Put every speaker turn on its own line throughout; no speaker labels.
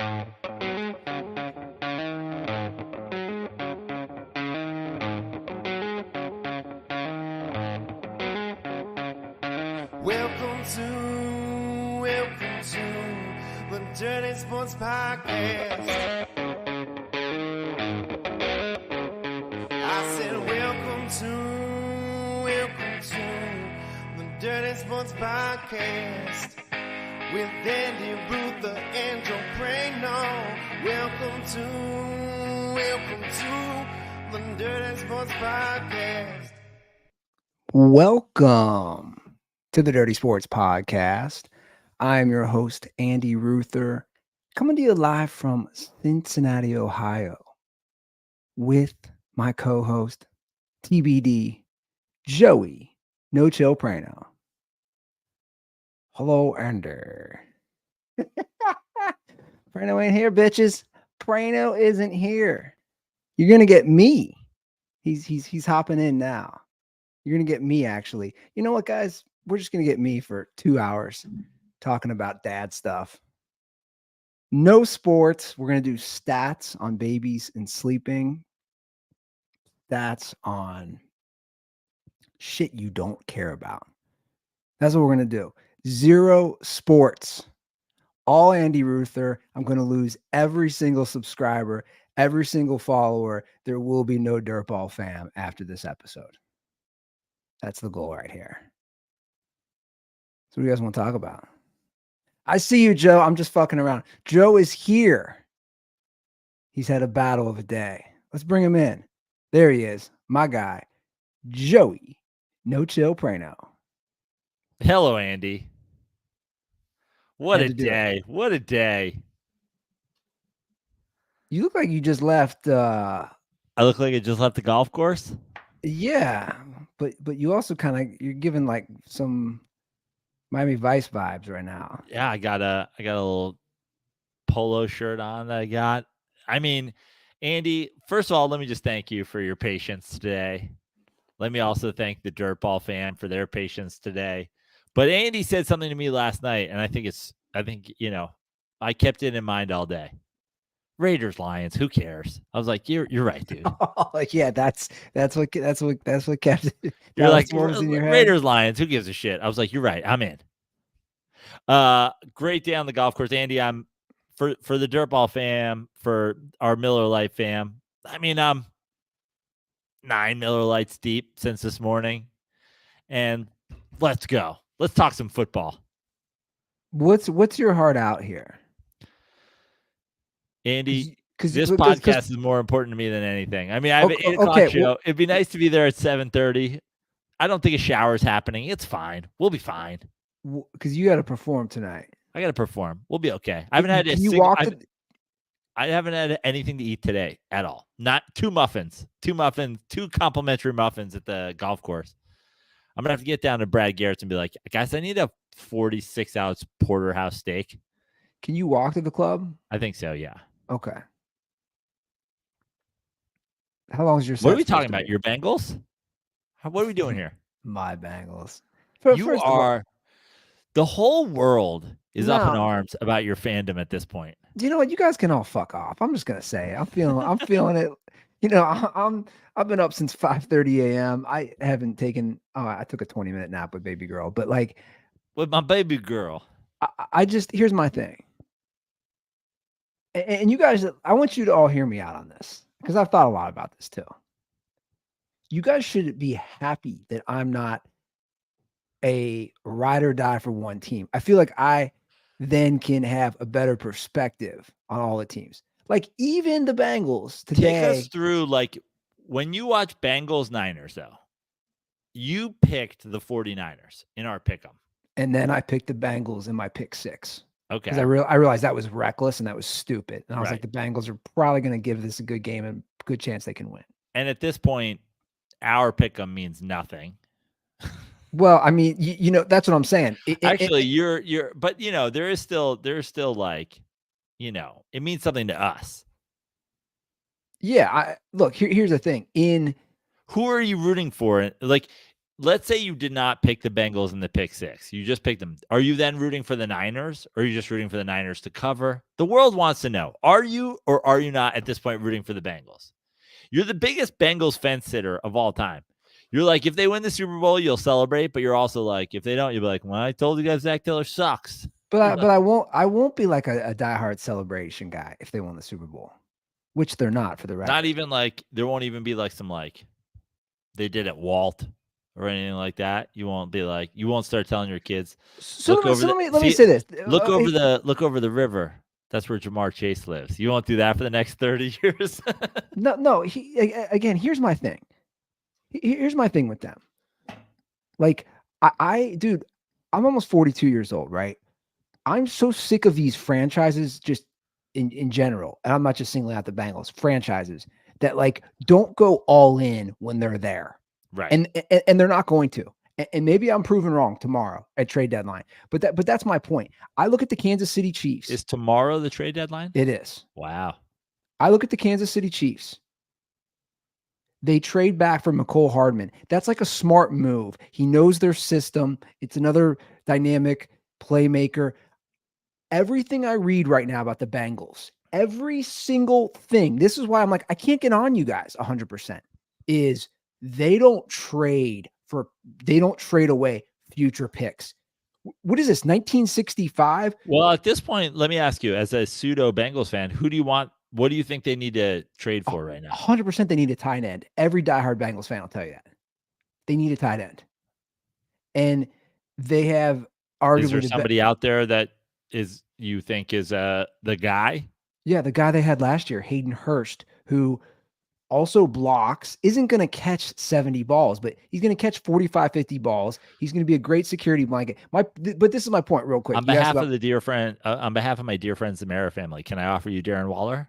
Welcome to the Dirty Sports Podcast. I said welcome to the Dirty Sports Podcast with Andy, Ruther, and Joe Prano. Welcome to the Dirty Sports Podcast.
Welcome to the Dirty Sports Podcast. I'm your host, Andy Ruther, coming to you live from Cincinnati, Ohio, with my co-host, TBD, Joey No Chill Prano. Hello, Ender. Prano ain't here, bitches. Prano isn't here. You're gonna get me. He's hopping in now. You're going to get me, actually. You know what, guys? We're just going to get me for 2 hours talking about dad stuff. No sports. We're going to do stats on babies and sleeping. Stats on shit you don't care about. That's what we're going to do. Zero sports. All Andy Ruther. I'm going to lose every single subscriber, every single follower. There will be no Dirtball fam after this episode. That's the goal right here. So what do you guys want to talk about? I see you, Joe. I'm just fucking around. Joe is here. He's had a battle of a day. Let's bring him in. There he is. My guy, Joey No Chill Prano.
Hello, Andy. What a day. What a day.
You look like you just left.
I look like I just left the golf course?
Yeah. But you also you're giving like some Miami Vice vibes right now.
Yeah, I got a little polo shirt on that I got. I mean, Andy, first of all, let me just thank you for your patience today. Let me also thank the Dirtball fan for their patience today. But Andy said something to me last night, and I think I kept it in mind all day. Raiders, Lions, who cares? I was like, you're right, dude.
Oh, yeah, that's what kept it.
You're like,
in your head.
Raiders, Lions, who gives a shit? I was like, you're right, I'm in. Great day on the golf course, Andy. I'm for the Dirtball fam, for our Miller Lite fam. I mean, I'm 9 Miller Lights deep since this morning, and let's go. Let's talk some football.
What's your heart out here?
Andy, this podcast is more important to me than anything. I mean, I have an 8 o'clock show. Well, it'd be nice to be there at 7:30. I don't think a shower's happening. It's fine. We'll be fine.
Because you got to perform tonight.
I got to perform. We'll be okay. I haven't had I haven't had anything to eat today at all. Not two complimentary muffins at the golf course. I'm going to have to get down to Brad Garrett's and be like, guys, I need a 46-ounce porterhouse steak.
Can you walk to the club?
I think so, yeah.
Okay. How long is your set?
What are we talking about? Your Bengals? What are we doing here?
My Bengals.
The whole world is up in arms about your fandom at this point.
You know what? You guys can all fuck off. I'm just gonna say it. I'm feeling it. You know, I've been up since 5:30 a.m. I haven't taken. I took a 20-minute nap with baby girl, but like
with my baby girl.
I just here's my thing. And you guys, I want you to all hear me out on this because I've thought a lot about this too. You guys should be happy that I'm not a ride or die for one team. I feel like I then can have a better perspective on all the teams. Like even the Bengals today.
Take us through, like, when you watch Bengals Niners, though, you picked the 49ers in our pick'em.
And then I picked the Bengals in my pick 6.
Okay.
Because I realized that was reckless and that was stupid. And I was like, the Bengals are probably going to give this a good game and good chance they can win.
And at this point, our pick'em means nothing.
Well, I mean, you know, that's what I'm saying.
But you know, there is still like, you know, it means something to us.
Yeah. Look, here's the thing. Who
are you rooting for? Like, let's say you did not pick the Bengals in the pick six. You just picked them. Are you then rooting for the Niners, or are you just rooting for the Niners to cover? The world wants to know. Are you or are you not at this point rooting for the Bengals? You're the biggest Bengals fence sitter of all time. You're like, if they win the Super Bowl, you'll celebrate, but you're also like, if they don't, you'll be like, well, I told you guys Zach Taylor sucks.
But I won't be like a diehard celebration guy if they won the Super Bowl, which they're not for the record.
Not even like, there won't even be like some like they did at Walt or anything like that. You won't be like, you won't start telling your kids.
So let me say this.
Look over the river. That's where Jamar Chase lives. You won't do that for the next 30 years.
No. Again, here's my thing. Here's my thing with them. Like, dude, I'm almost 42 years old, right? I'm so sick of these franchises just in general. And I'm not just singling out the Bengals, franchises that like don't go all in when they're there.
Right.
And they're not going to. And maybe I'm proven wrong tomorrow at trade deadline. But that's my point. I look at the Kansas City Chiefs.
Is tomorrow the trade deadline?
It is.
Wow.
I look at the Kansas City Chiefs. They trade back for McCole Hardman. That's like a smart move. He knows their system. It's another dynamic playmaker. Everything I read right now about the Bengals, every single thing, this is why I'm like, I can't get on you guys 100%, is they don't trade away future picks. What is this, 1965?
Well, at this point, let me ask you, as a pseudo Bengals fan, who do you want? What do you think they need to trade for right now?
100% they need a tight end. Every diehard Bengals fan will tell you that. They need a tight end. And they have arguably...
Is there somebody out there that you think is the guy?
Yeah, the guy they had last year, Hayden Hurst, who also blocks, isn't going to catch 70 balls, but he's going to catch 45, 50 balls. He's going to be a great security blanket. But this is my point real quick.
On behalf of on behalf of my dear friends, the Mara family, can I offer you Darren Waller?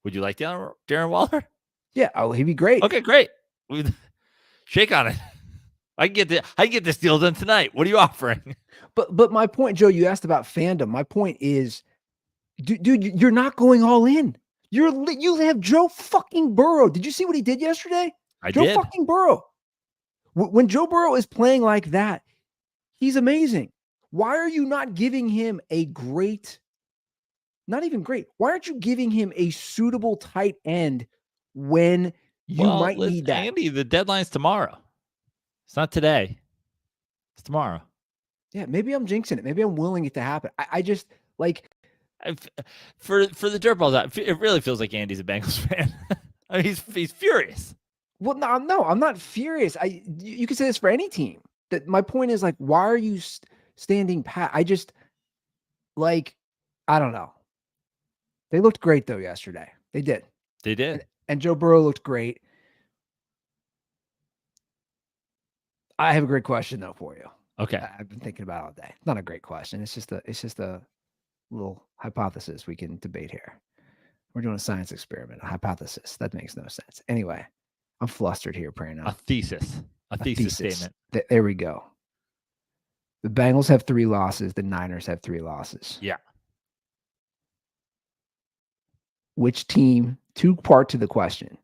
Would you like Darren Waller?
Yeah, he'd be great.
Okay, great. Shake on it. I can get this deal done tonight. What are you offering?
But my point, Joe, you asked about fandom. My point is, dude, you're not going all in. You have Joe fucking Burrow. Did you see what he did yesterday? Joe fucking Burrow. When Joe Burrow is playing like that, he's amazing. Why are you not giving him a great, not even great, why aren't you giving him a suitable tight end when you might need that?
Andy, the deadline's tomorrow. It's not today. It's tomorrow.
Yeah, maybe I'm jinxing it. Maybe I'm willing it to happen. I just like...
For the dirtballs, it really feels like Andy's a Bengals fan. I mean, he's furious.
Well, no, I'm not furious. You could say this for any team. That my point is like, why are you standing pat? I just like, I don't know. They looked great though yesterday. They did.
They did.
And Joe Burrow looked great. I have a great question though for you.
Okay.
I've been thinking about it all day. Not a great question. It's just a little hypothesis we can debate here. We're doing a science experiment, a hypothesis. That makes no sense. Anyway, I'm flustered here, Prano.
A thesis statement.
There we go. The Bengals have 3 losses. The Niners have 3 losses.
Yeah.
Which team, 2-part to the question,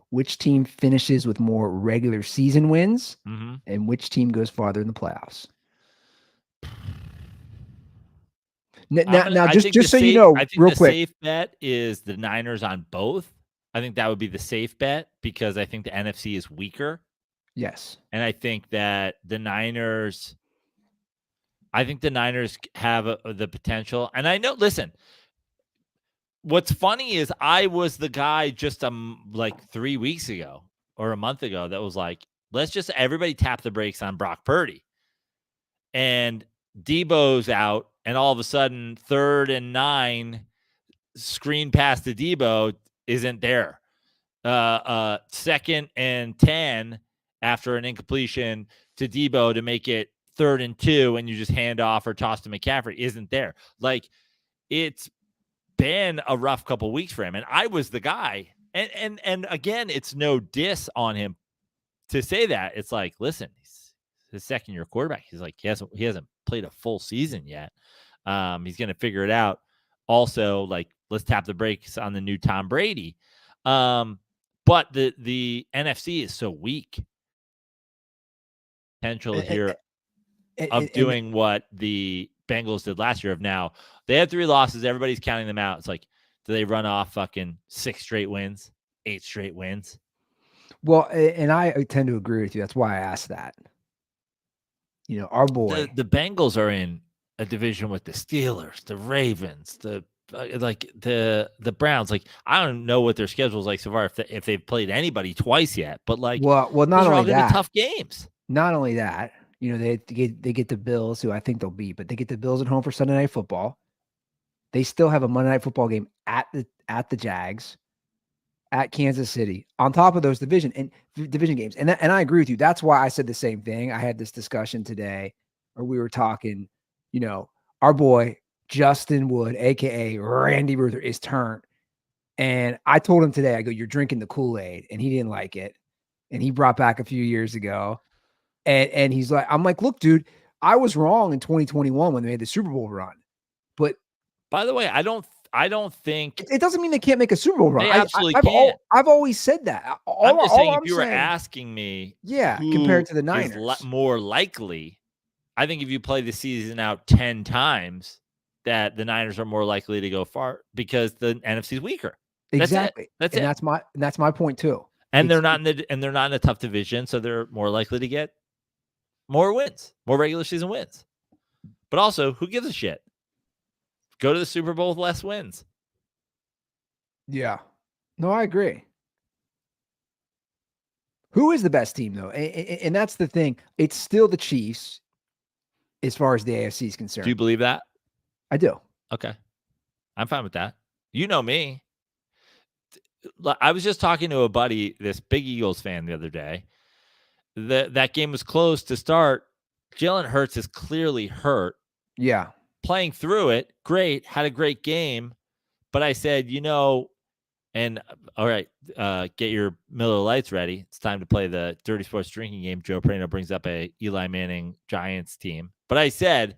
which team finishes with more regular season wins and which team goes farther in the playoffs? Now, just so you know,
I think
real
the
quick,
safe bet is the Niners on both. I think that would be the safe bet because I think the NFC is weaker.
Yes.
And I think that the Niners have the potential. And I know, listen, what's funny is I was the guy just like 3 weeks ago or a month ago that was like, let's just everybody tap the brakes on Brock Purdy. And Debo's out. And all of a sudden, 3rd and 9, screen pass to Debo isn't there. 2nd and 10 after an incompletion to Debo to make it 3rd and 2, and you just hand off or toss to McCaffrey isn't there. Like, it's been a rough couple weeks for him, and I was the guy. And again, it's no diss on him to say that. It's like, listen, he's his 2nd-year quarterback. He's like, he hasn't played a full season yet. He's going to figure it out. Also, like, let's tap the brakes on the new Tom Brady. But the NFC is so weak. potential here of doing what the Bengals did last year. Of now, they had 3 losses. Everybody's counting them out. It's like, do they run off fucking 6 straight wins, 8 straight wins?
Well, and I tend to agree with you. That's why I asked that. You know, our boy.
The Bengals are in a division with the Steelers, the Ravens, the Browns. Like, I don't know what their schedule is like so far, if they've played anybody twice yet. But like,
well, not
those are all
only
gonna be
that,
tough games.
Not only that, you know, they get the Bills, who I think they'll beat, but they get the Bills at home for Sunday Night Football. They still have a Monday Night Football game at the Jags, at Kansas City, on top of those division games. And I agree with you. That's why I said the same thing. I had this discussion today, or we were talking, you know, our boy Justin Wood, aka Randy Ruther, is turned. And I told him today, I go, "You're drinking the Kool-Aid," and he didn't like it. And he brought back a few years ago. And he's like, I'm like, look, dude, I was wrong in 2021 when they made the Super Bowl run. But
by the way, I don't think
it doesn't mean they can't make a Super Bowl run.
They absolutely can't.
I've always said that.
I'm just saying, if you were asking me,
compared to the Niners,
more likely, I think if you play the season out 10 times, that the Niners are more likely to go far because the NFC is weaker.
Exactly.
That's it.
That's my point too.
And they're not in a tough division, so they're more likely to get more wins, more regular season wins. But also, who gives a shit? Go to the Super Bowl with less wins.
Yeah. No, I agree. Who is the best team, though? And that's the thing. It's still the Chiefs as far as the AFC is concerned.
Do you believe that?
I do.
Okay. I'm fine with that. You know me. I was just talking to a buddy, this big Eagles fan, the other day. That game was close to start. Jalen Hurts is clearly hurt.
Yeah.
Playing through it, great, had a great game. But I said, and all right, get your Miller Lights ready. It's time to play the Dirty Sports drinking game. Joe Prano brings up a Eli Manning Giants team. But I said,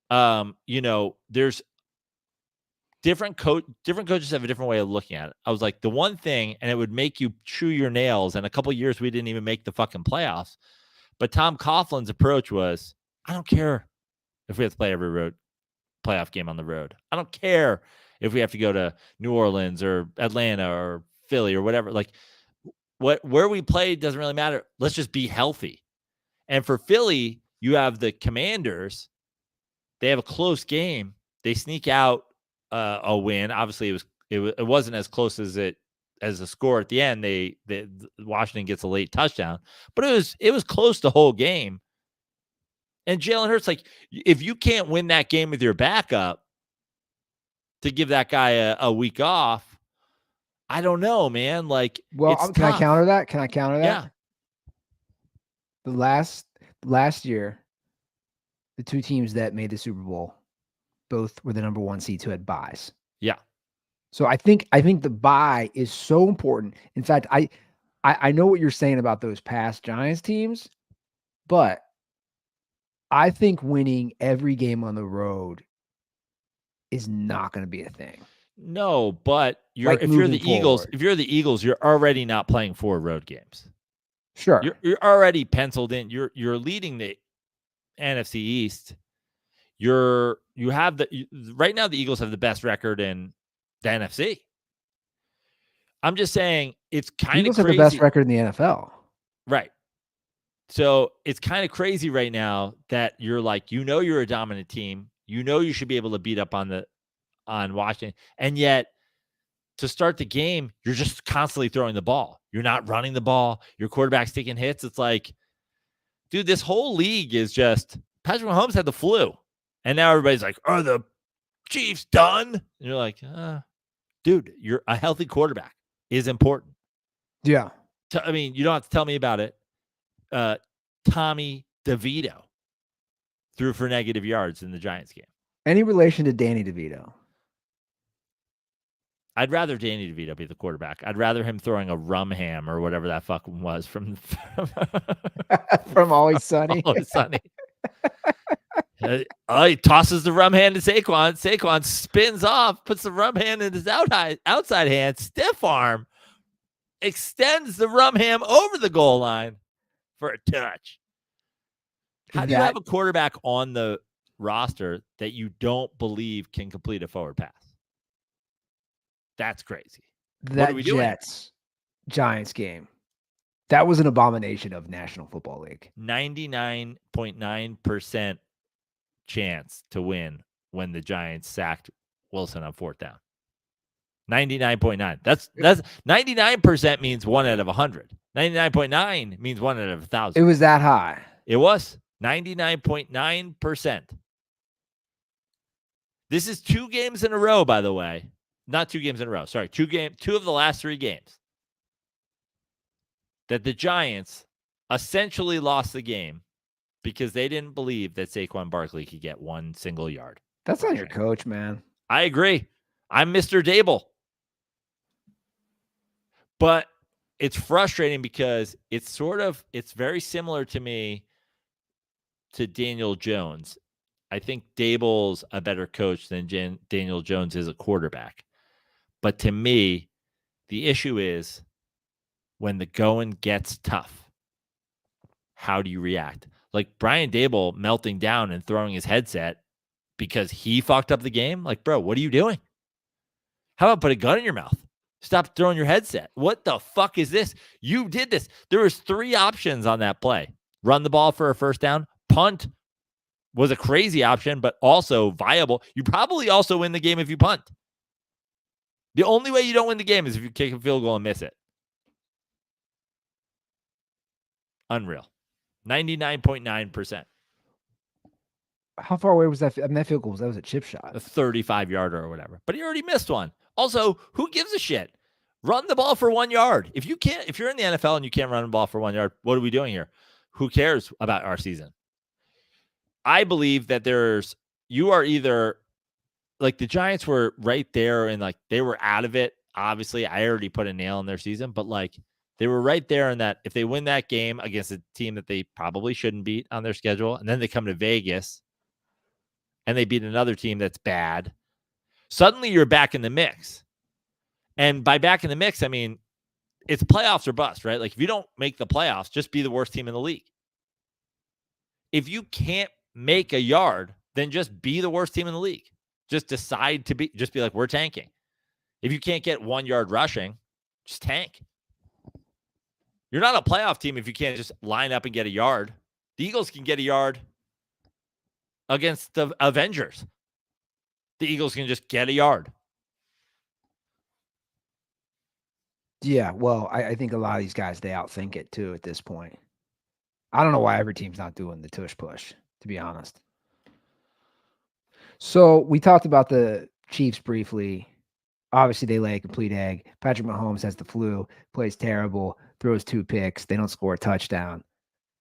there's different coaches have a different way of looking at it. I was like, the one thing, and it would make you chew your nails, and a couple of years we didn't even make the fucking playoffs. But Tom Coughlin's approach was, I don't care if we have to play every road playoff game on the road. I don't care if we have to go to New Orleans or Atlanta or Philly or whatever. Like, where we play doesn't really matter. Let's just be healthy. And for Philly, you have the Commanders. They have a close game. They sneak out a win. Obviously, it wasn't as close as a score at the end. They Washington gets a late touchdown, but it was close the whole game. And Jalen Hurts, like, if you can't win that game with your backup, to give that guy a week off, I don't know, man. Like,
well, can I counter that?
Yeah.
The last year, the two teams that made the Super Bowl both were the number 1 seeds who had buys.
Yeah.
So I think the bye is so important. In fact, I know what you're saying about those past Giants teams, but I think winning every game on the road is not going to be a thing.
No, but if you're the Eagles, you're already not playing 4 road games.
Sure.
You're already penciled in. You're leading the NFC East. Right now the Eagles have the best record in the NFC. I'm just saying it's kind of crazy.
Eagles have the best record in the NFL.
Right. So it's kind of crazy right now that you're like, you're a dominant team. You should be able to beat up on Washington. And yet to start the game, you're just constantly throwing the ball. You're not running the ball. Your quarterback's taking hits. It's like, dude, this whole league is just Patrick Mahomes had the flu. And now everybody's like, are the Chiefs done? And you're like, dude, you're a healthy quarterback is important.
Yeah.
You don't have to tell me about it. Tommy DeVito threw for negative yards in the Giants game.
Any relation to Danny DeVito?
I'd rather Danny DeVito be the quarterback. I'd rather him throwing a rum ham or whatever that fucking was from
Always Sunny.
Always Sunny. He tosses the rum hand to Saquon. Saquon spins off, puts the rum hand in his outside hand, stiff arm, extends the rum ham over the goal line for a touch. How do you have a quarterback on the roster that you don't believe can complete a forward pass? That's crazy. What are we doing?
Jets Giants game, that was an abomination of National Football League.
99.9% chance to win when the Giants sacked Wilson on 4th down. 99.9. That's 99% means 1 out of 100. 99.9 means 1 out of 1,000.
It was that high.
It was 99.9%. This is 2 games in a row, by the way. Not 2 games in a row. Sorry, 2 of the last 3 games that the Giants essentially lost the game because they didn't believe that Saquon Barkley could get 1 single yard.
That's on your coach, man.
I agree. I'm Mr. Dable. But it's frustrating because it's very similar to me to Daniel Jones. I think Dable's a better coach than Daniel Jones is a quarterback. But to me, the issue is when the going gets tough, how do you react? Like Brian Dable melting down and throwing his headset because he fucked up the game. Like, bro, what are you doing? How about put a gun in your mouth? Stop throwing your headset. What the fuck is this? You did this. There was 3 options on that play. Run the ball for a first down. Punt was a crazy option, but also viable. You probably also win the game if you punt. The only way you don't win the game is if you kick a field goal and miss it. Unreal. 99.9%.
How far away was that? I mean, that field goal that was a chip shot.
A 35-yarder or whatever. But he already missed one. Also, who gives a shit? Run the ball for 1 yard. If you're in the NFL and you can't run the ball for 1 yard, what are we doing here? Who cares about our season? I believe that you are either like the Giants were right there and like they were out of it. Obviously, I already put a nail in their season, but like they were right there in that if they win that game against a team that they probably shouldn't beat on their schedule, and then they come to Vegas and they beat another team that's bad, suddenly you're back in the mix. And by back in the mix, I mean, it's playoffs or bust, right? Like if you don't make the playoffs, just be the worst team in the league. If you can't make a yard, then just be the worst team in the league. Just decide to be like, we're tanking. If you can't get 1 yard rushing, just tank. You're not a playoff team if you can't just line up and get a yard. The Eagles can get a yard against the Avengers. The Eagles can just get a yard.
Yeah, well, I think a lot of these guys, they outthink it too at this point. I don't know why every team's not doing the tush push, to be honest. So we talked about the Chiefs briefly. Obviously, they lay a complete egg. Patrick Mahomes has the flu, plays terrible, throws 2 picks. They don't score a touchdown.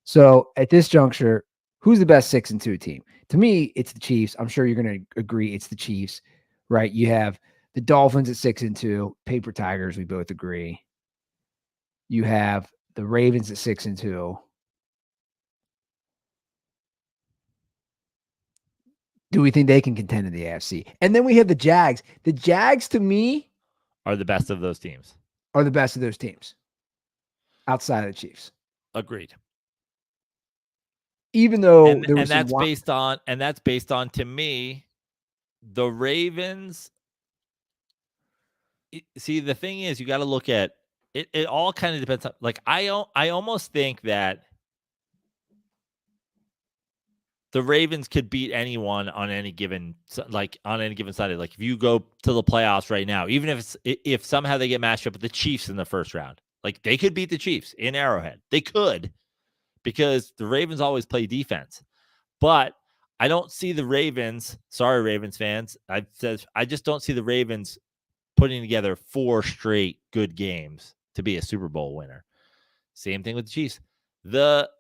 So at this juncture, who's the best 6-2 team? To me, it's the Chiefs. I'm sure you're going to agree it's the Chiefs, right? You have the Dolphins at 6-2, paper tigers. We both agree. You have the Ravens at 6-2. Do we think they can contend in the AFC? And then we have the Jags. The Jags, to me,
are the best of those teams.
Are the best of those teams outside of the Chiefs.
Agreed.
Even though
that's based on to me, the Ravens. See, the thing is, you got to look at it. It all kind of depends on. Like I almost think that the Ravens could beat anyone on any given Sunday. Like if you go to the playoffs right now, even if somehow they get matched up with the Chiefs in the first round, like they could beat the Chiefs in Arrowhead. They could, because the Ravens always play defense. But I don't see the Ravens. Sorry, Ravens fans. I just don't see the Ravens putting together 4 straight good games to be a Super Bowl winner. Same thing with the Chiefs. The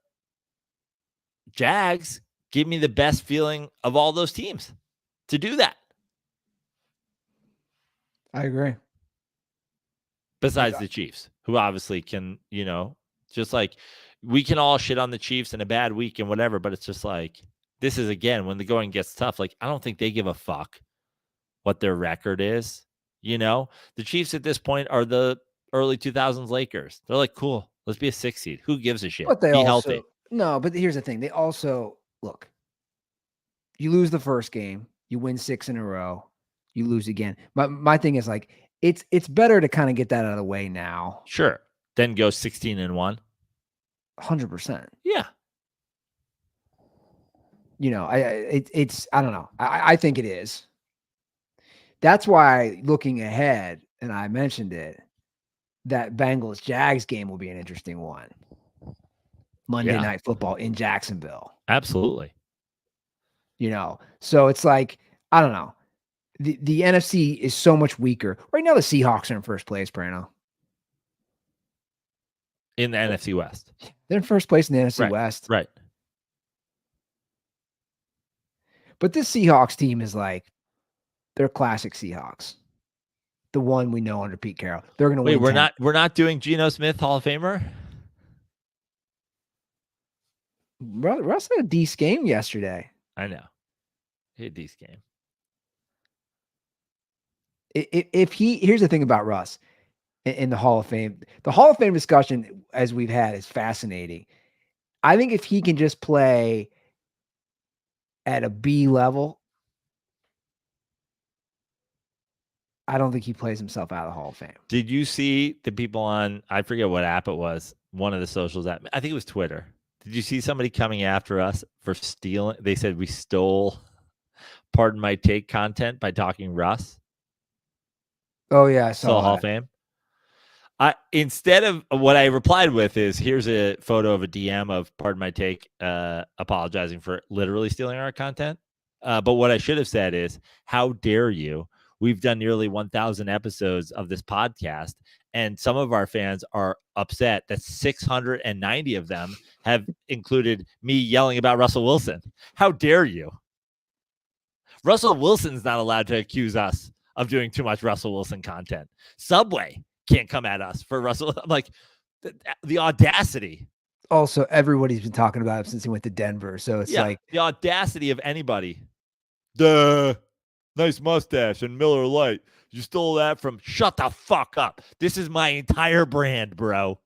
Jags give me the best feeling of all those teams to do that.
I agree.
Besides the Chiefs, who obviously can, just like we can all shit on the Chiefs in a bad week and whatever, but it's just like, this is, again, when the going gets tough, like, I don't think they give a fuck what their record is. The Chiefs at this point are the early 2000s Lakers. They're like, cool, let's be a 6 seed. Who gives a shit?
But
be healthy.
No, but here's the thing. They also look, you lose the first game, you win 6 in a row, you lose again. My thing is like it's better to kind of get that out of the way now.
Sure. Then go 16-1.
100%.
Yeah.
You know, it's I don't know. I think it is. That's why looking ahead, and I mentioned it, that Bengals Jags game will be an interesting one. Monday Night Football in Jacksonville.
Absolutely.
You know, so it's like, I don't know. The NFC is so much weaker. Right now, the Seahawks are in first place, Prano.
In the NFC West.
They're in first place in the NFC West.
Right.
But this Seahawks team is like, they're classic Seahawks. The one we know under Pete Carroll. They're going to win.
Wait, we're not doing Geno Smith Hall of Famer?
Russ had a decent game yesterday.
I know. He had a decent game.
Here's the thing about Russ in the Hall of Fame. The Hall of Fame discussion, as we've had, is fascinating. I think if he can just play at a B level, I don't think he plays himself out of the Hall of Fame.
Did you see the people on, I forget what app it was, one of the socials app, I think it was Twitter. Did you see somebody coming after us for stealing? They said we stole, pardon my take, content by talking Russ.
Oh, yeah, I saw
Hall of Fame. Instead of what I replied with is, here's a photo of a DM of pardon my take, apologizing for literally stealing our content. But what I should have said is, how dare you? We've done nearly 1,000 episodes of this podcast, and some of our fans are upset that 690 of them have included me yelling about Russell Wilson. How dare you? Russell Wilson's not allowed to accuse us of doing too much Russell Wilson content. Subway can't come at us for Russell. I'm like, the audacity.
Also, everybody's been talking about him since he went to Denver. So it's like
the audacity of anybody. The nice mustache and Miller Lite. You stole that from, shut the fuck up. This is my entire brand, bro.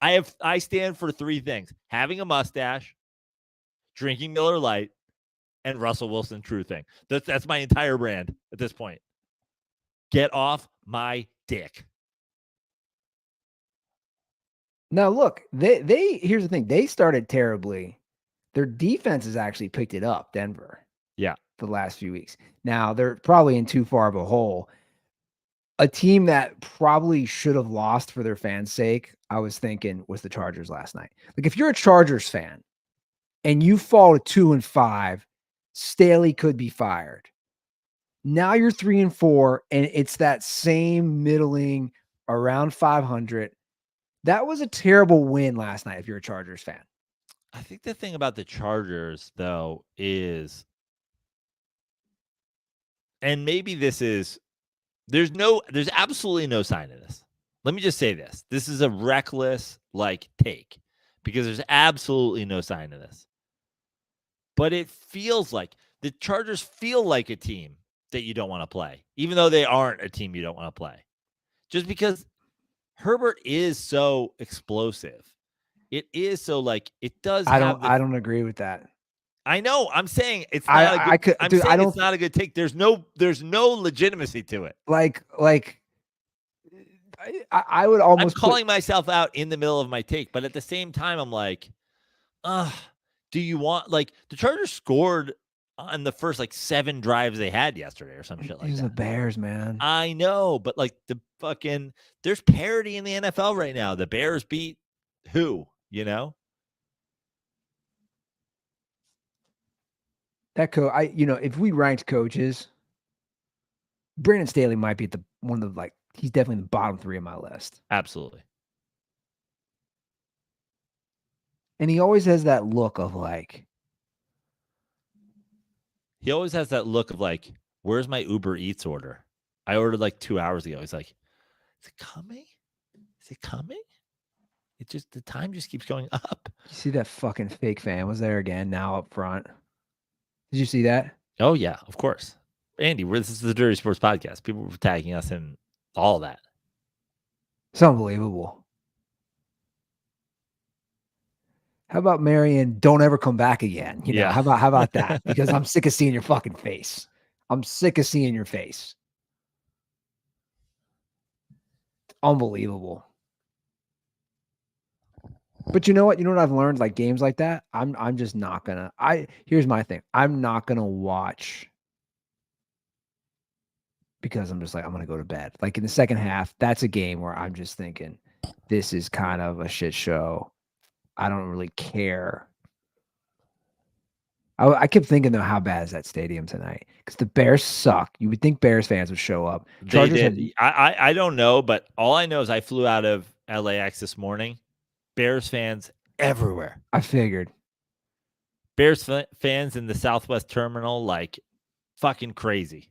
I stand for 3 things: having a mustache, drinking Miller Lite, and Russell Wilson true thing. That's my entire brand at this point. Get off my dick.
Now look, they here's the thing. They started terribly. Their defense has actually picked it up, Denver.
Yeah.
For the last few weeks. Now they're probably in too far of a hole. A team that probably should have lost for their fans' sake, I was thinking, was the Chargers last night. Like, if you're a Chargers fan and you fall to 2-5, Staley could be fired. Now you're 3-4, and it's that same middling around 500. That was a terrible win last night if you're a Chargers fan.
I think the thing about the Chargers, though, is, and maybe this is, there's absolutely no sign of this. Let me just say this. This is a reckless, take, because there's absolutely no sign of this. But it feels like the Chargers feel like a team that you don't want to play, even though they aren't a team you don't want to play. Just because Herbert is so explosive. It is so it does.
I don't agree with that.
I know. I'm saying it's not. It's not a good take. There's no legitimacy to it.
I would almost.
I'm calling myself out in the middle of my take, but at the same time, I'm like, do you want the Chargers scored on the first 7 drives they had yesterday or some shit like that?
It was the Bears, man.
I know, but there's parity in the NFL right now. The Bears beat who?
That if we ranked coaches, Brandon Staley might be at one of the he's definitely in the bottom 3 of my list.
Absolutely.
And he always has that look of
he always has that look of where's my Uber Eats order? I ordered 2 hours ago. He's like, is it coming? Is it coming? The time just keeps going up.
You see that fucking fake fan was there again now up front. Did you see that?
Oh, yeah, of course. Andy, this is the Dirty Sports Podcast. People were tagging us in all that.
It's unbelievable. How about Marion? Don't ever come back again. You know,
Yeah.
how about that? Because I'm sick of seeing your fucking face. I'm sick of seeing your face. It's unbelievable. But you know what? You know what I've learned? Like games like that, I'm just not gonna. Here's my thing. I'm not gonna watch because I'm just like I'm gonna go to bed. Like in the second half, that's a game where I'm just thinking, this is kind of a shit show. I don't really care. I kept thinking though, how bad is that stadium tonight? Because the Bears suck. You would think Bears fans would show up.
They did. I don't know, but all I know is I flew out of LAX this morning. Bears fans everywhere.
I figured.
Bears fans in the Southwest Terminal, like fucking crazy.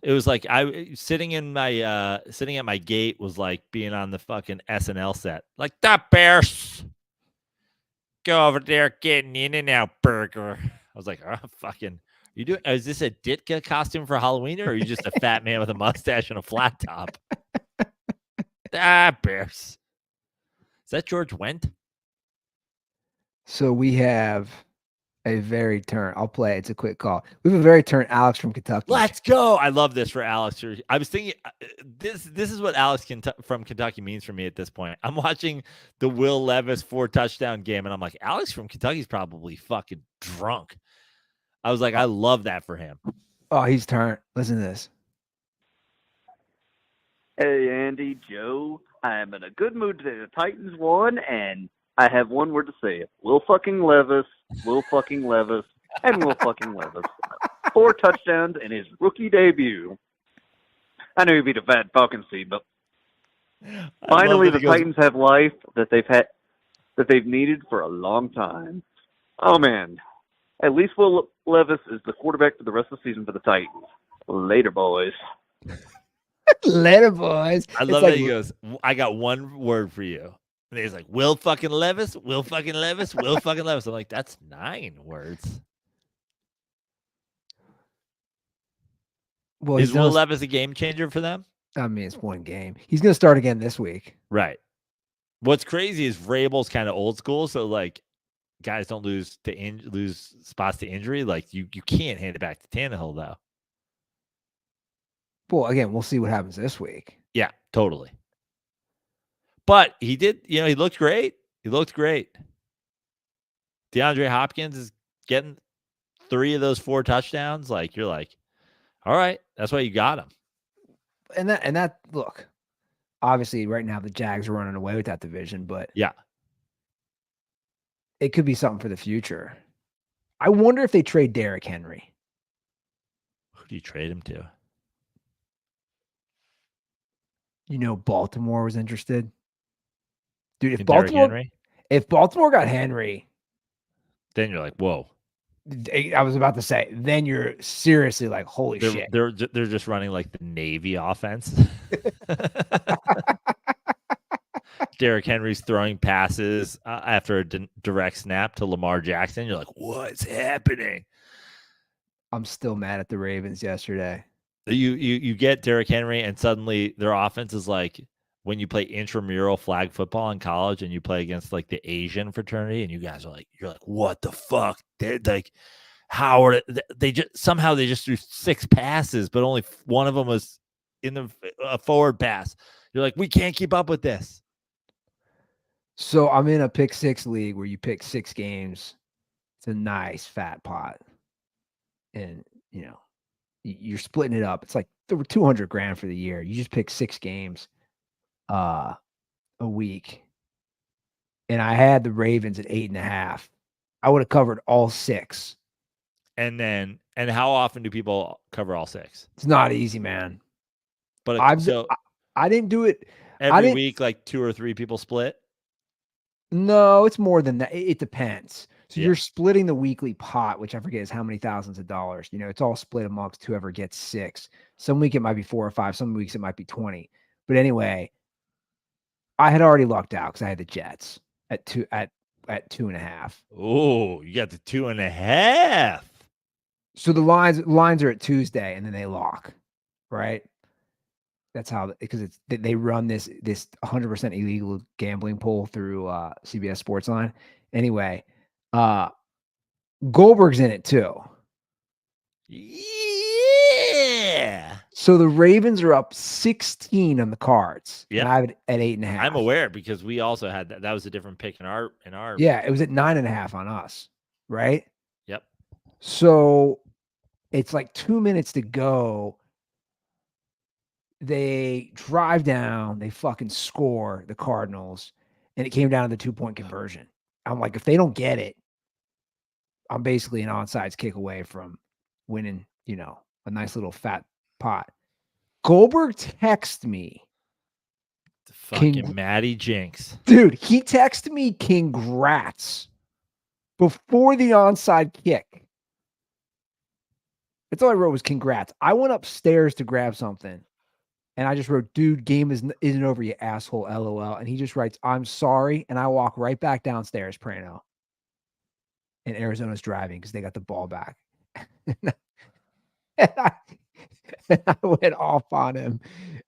It was like sitting at my gate was like being on the fucking SNL set. Like the Bears, go over there, get an In-N-Out burger. I was like, oh fucking. You doing? Is this a Ditka costume for Halloween, or are you just a fat man with a mustache and a flat top? Bears. Is that George Wendt?
So we have a very turn. I'll play. It's a quick call. We have a very turn. Alex from Kentucky.
Let's go. I love this for Alex. I was thinking this is what Alex from Kentucky means for me at this point. I'm watching the Will Levis 4-touchdown game, and I'm like, Alex from Kentucky's probably fucking drunk. I was like, I love that for him.
Oh, he's turned. Listen to this.
Hey, Andy, Joe. I'm in a good mood today. The Titans won, and I have one word to say. Will fucking Levis, Will fucking Levis, and Will fucking Levis. 4 touchdowns in his rookie debut. I know he beat a fat Falcons team, but finally the Titans have life that they've needed for a long time. Oh, man. At least Will Levis is the quarterback for the rest of the season for the Titans. Later, boys.
Later, boys.
I love that he goes, I got one word for you. And he's like, Will fucking Levis, Will fucking Levis, Will fucking Levis. I'm like, that's 9 words.
Well,
is Will Levis a game changer for them?
I mean, it's one game. He's going to start again this week.
Right. What's crazy is Vrabel's kind of old school, so like guys don't lose spots to injury. Like you can't hand it back to Tannehill though.
Well, again, we'll see what happens this week.
Yeah, totally. But he did, he looked great. He looked great. DeAndre Hopkins is getting 3 of those 4 touchdowns. Like you're like, all right, that's why you got him.
And that look, obviously right now the Jags are running away with that division, but
yeah,
it could be something for the future. I wonder if they trade Derrick Henry.
Who do you trade him to?
Baltimore was interested. Dude, if Baltimore got Henry,
then you're like, whoa.
I was about to say, then you're seriously like, holy shit.
They're just running like the Navy offense. Derrick Henry's throwing passes after a direct snap to Lamar Jackson. You're like, what's happening?
I'm still mad at the Ravens yesterday.
You get Derrick Henry, and suddenly their offense is like when you play intramural flag football in college and you play against like the Asian fraternity, and you guys are like, you're like, what the fuck? They're like, how are they just somehow they just threw 6 passes, but only one of them was in the forward pass. You're like, we can't keep up with this.
So I'm in a pick 6 league where you pick 6 games. It's a nice fat pot, and you're splitting it up. It's like there were $200,000 for the year. You just pick 6 games a week. And I had the Ravens at 8.5. I would have covered all 6.
And how often do people cover all 6?
It's not easy, man.
But
I didn't do it
every week, like 2 or 3 people split.
No, it's more than that. It depends. So you're splitting the weekly pot, which I forget is how many thousands of dollars. It's all split amongst whoever gets 6. Some week it might be 4 or 5. Some weeks it might be 20. But anyway, I had already lucked out because I had the Jets at 2.5.
Oh, you got the 2.5.
So the lines are at Tuesday, and then they lock, right? That's how, because they run this 100% illegal gambling poll through CBS Sportsline. Anyway, Goldberg's in it too.
Yeah.
So the Ravens are up 16 on the cards.
Yep.
And I have it at 8.5.
I'm aware because we also had that. That was a different pick in our.
Yeah, it was at 9.5 on us, right?
Yep.
So it's like 2 minutes to go. They drive down, they fucking score, the Cardinals, and it came down to the 2-point conversion. I'm like, if they don't get it, I'm basically an onside kick away from winning, a nice little fat pot. Goldberg texted me.
The fucking Matty Jinx.
Dude, he texted me congrats before the onside kick. That's all I wrote was congrats. I went upstairs to grab something. And I just wrote, dude, game isn't over, you asshole, LOL. And he just writes, I'm sorry. And I walk right back downstairs, Prano. And Arizona's driving because they got the ball back. and I went off on him.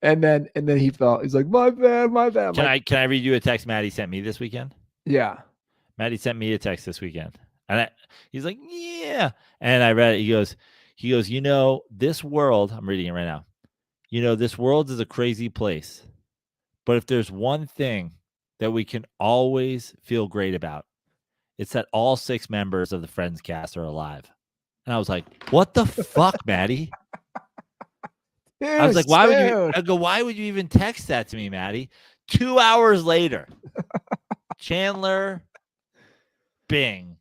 And then he's like, my bad.
Can I read you a text Maddie sent me this weekend?
Yeah.
Maddie sent me a text this weekend. And he's like, yeah. And I read it. He goes, this world, I'm reading it right now. This world is a crazy place, but if there's one thing that we can always feel great about, it's that all 6 members of the Friends cast are alive. And I was like, what the fuck, Maddie?
Dude,
I was like, why would you even text that to me, Maddie? 2 hours later, Chandler Bing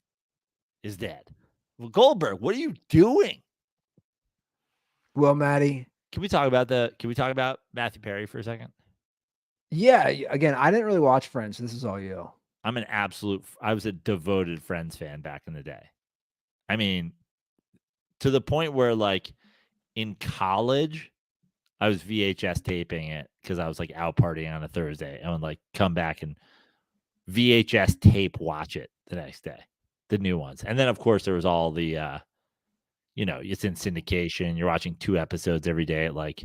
is dead. Well, Goldberg, what are you doing?
Well, Maddie,
Can we talk about Matthew Perry for a second?
Yeah, again, I didn't really watch Friends, so this is all you.
I was a devoted Friends fan back in the day. I mean, to the point where like in college, I was VHS taping it because I was like out partying on a Thursday and would like come back and VHS tape watch it the next day, the new ones. And then of course there was all the it's in syndication. You're watching 2 episodes every day at like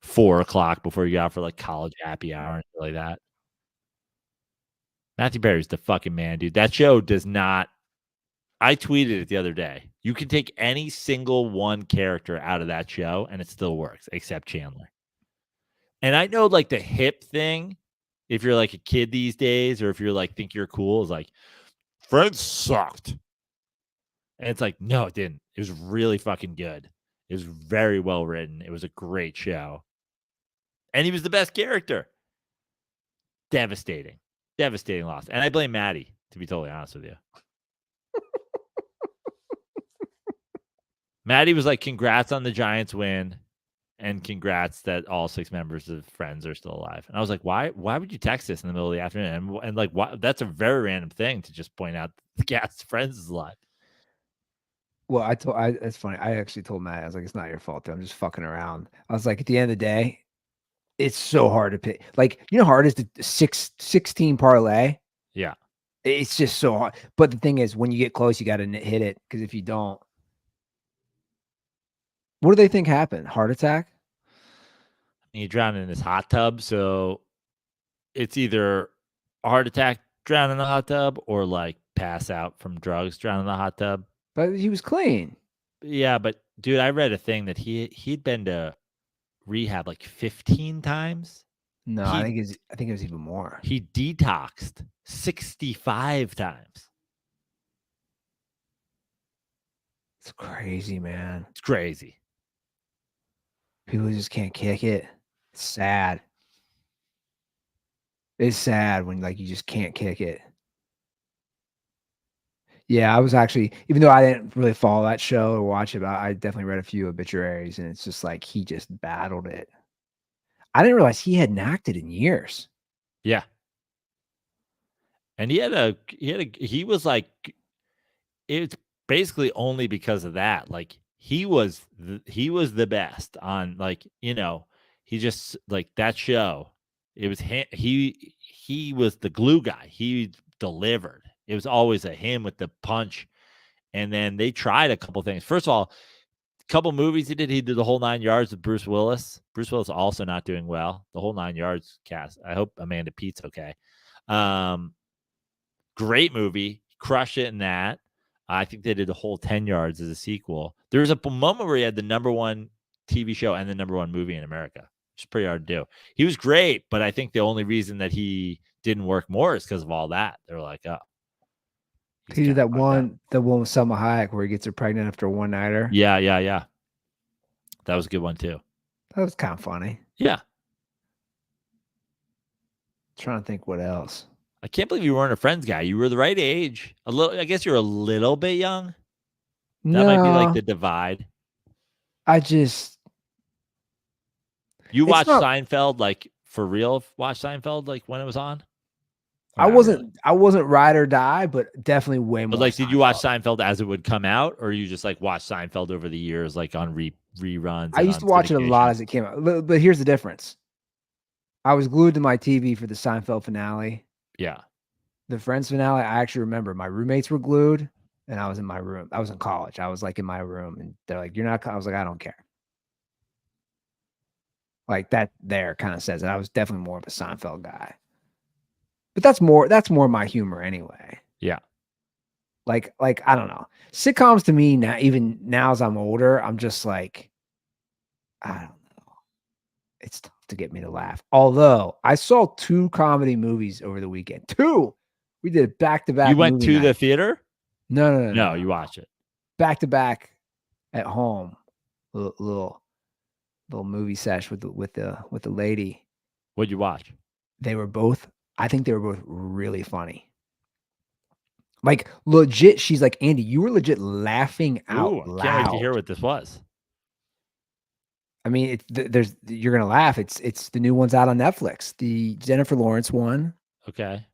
4:00 before you go out for like college happy hour and shit like that. Matthew Perry's the fucking man, dude. That show does not. I tweeted it the other day. You can take any single one character out of that show and it still works, except Chandler. And I know like the hip thing, if you're like a kid these days, or if you're like think you're cool, is like Friends sucked. And it's like, no, it didn't. It was really fucking good. It was very well written. It was a great show. And he was the best character. Devastating loss. And I blame Maddie, to be totally honest with you. Maddie was like, congrats on the Giants win. And congrats that all 6 members of Friends are still alive. And I was like, why would you text this in the middle of the afternoon? And like, why? That's a very random thing to just point out the cast Friends is alive.
Well, it's funny. I actually told Matt, I was like, it's not your fault, dude. I'm just fucking around. I was like, at the end of the day, it's so hard to pick. Like, how hard is the 16 parlay?
Yeah.
It's just so hard. But the thing is, when you get close, you got to hit it. Because if you don't, what do they think happened? Heart attack?
He drowned in his hot tub. So it's either a heart attack, drown in the hot tub, or like pass out from drugs, drown in the hot tub.
But he was clean.
Yeah, but dude, I read a thing that he'd been to rehab like 15 times.
No, I think it was even more.
He detoxed 65 times.
It's crazy, man.
It's crazy.
People just can't kick it. It's sad. It's sad when like you just can't kick it. Yeah, I was actually, even though I didn't really follow that show or watch it, I definitely read a few obituaries, and it's just like he just battled it. I didn't realize he hadn't acted in years.
Yeah. And he was like, it's basically only because of that. Like he was the best on like, he just like that show. It was him. He was the glue guy. He delivered. It was always a him with the punch. And then they tried a couple things. First of all, couple movies he did. He did The Whole 9 Yards with Bruce Willis. Bruce Willis also not doing well. The Whole 9 Yards cast. I hope Amanda Pete's okay. Great movie. Crushed it in that. I think they did The Whole 10 Yards as a sequel. There was a moment where he had the #1 TV show and the #1 movie in America, which is pretty hard to do. He was great, but I think the only reason that he didn't work more is because of all that. They were like, oh.
He did the one with Selma Hayek where he gets her pregnant after a one-nighter.
Yeah. That was a good one too.
That was kind of funny.
Yeah.
Trying to think what else.
I can't believe you weren't a Friends guy. You were the right age. A little. I guess you're a little bit young. That might be like the divide. You watched Seinfeld like for real? Watch Seinfeld like when it was on?
I wasn't ride or die, but definitely way more.
But like, did you watch Seinfeld as it would come out, or you just like watch Seinfeld over the years, like on reruns?
I used to watch it a lot as it came out. But here's the difference. I was glued to my TV for the Seinfeld finale.
Yeah.
The Friends finale, I actually remember my roommates were glued and I was in my room. I was in college. I was like in my room and they're like, you're not, I was like, I don't care. Like that there kind of says it. I was definitely more of a Seinfeld guy. But that's more my humor anyway.
Yeah.
Like I don't know. Sitcoms to me now, even now as I'm older, I'm just like, I don't know. It's tough to get me to laugh. Although I saw 2 comedy movies over the weekend. 2. We did it back to back.
You went to the theater?
No.
You watch it
back to back at home. Little movie sesh with the lady.
What'd you watch?
I think they were both really funny. Like legit, she's like, Andy, you were legit laughing out loud.
Can't wait to hear what this was.
I mean, you're gonna laugh. It's the new one's out on Netflix. The Jennifer Lawrence one.
Okay.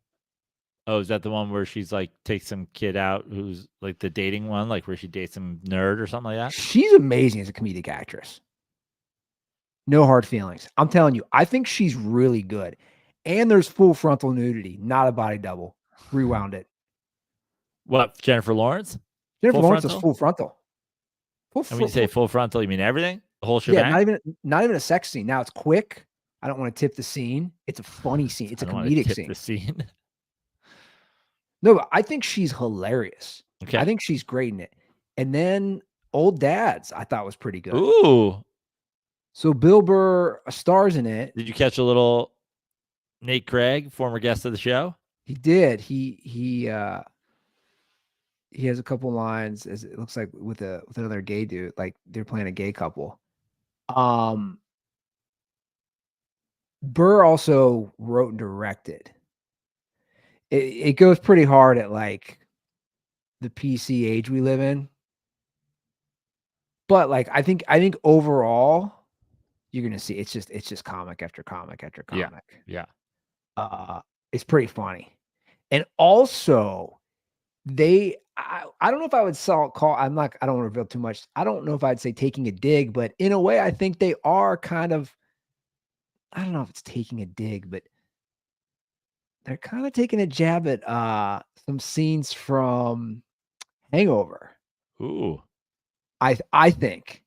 Oh, is that the one where she's like takes some kid out who's like the dating one, like where she dates some nerd or something like that?
She's amazing as a comedic actress. No hard feelings. I'm telling you, I think she's really good. And there's full frontal nudity, not a body double. Rewound it.
What, Jennifer Lawrence?
Jennifer Lawrence is full frontal.
And when you say full frontal, you mean everything? The whole shebang?
Yeah, not even a sex scene. Now it's quick. I don't want to tip the scene. It's a funny scene. It's a comedic scene.
The scene.
No, but I think she's hilarious.
Okay.
I think she's great in it. And then Old Dads, I thought was pretty good.
Ooh.
So Bill Burr stars in it.
Did you catch a little Nate Craig, former guest of the show?
He did. He has a couple lines, as it looks like, with another gay dude, like they're playing a gay couple. Burr also wrote and directed. It goes pretty hard at like the PC age we live in. But like I think overall you're gonna see it's just comic after comic after comic.
Yeah.
It's pretty funny. And also I don't know if I would call I don't want to reveal too much. I don't know if I'd say taking a dig, but in a way I think they are kind of, I don't know if it's taking a dig, but they're kind of taking a jab at some scenes from Hangover.
Ooh.
I think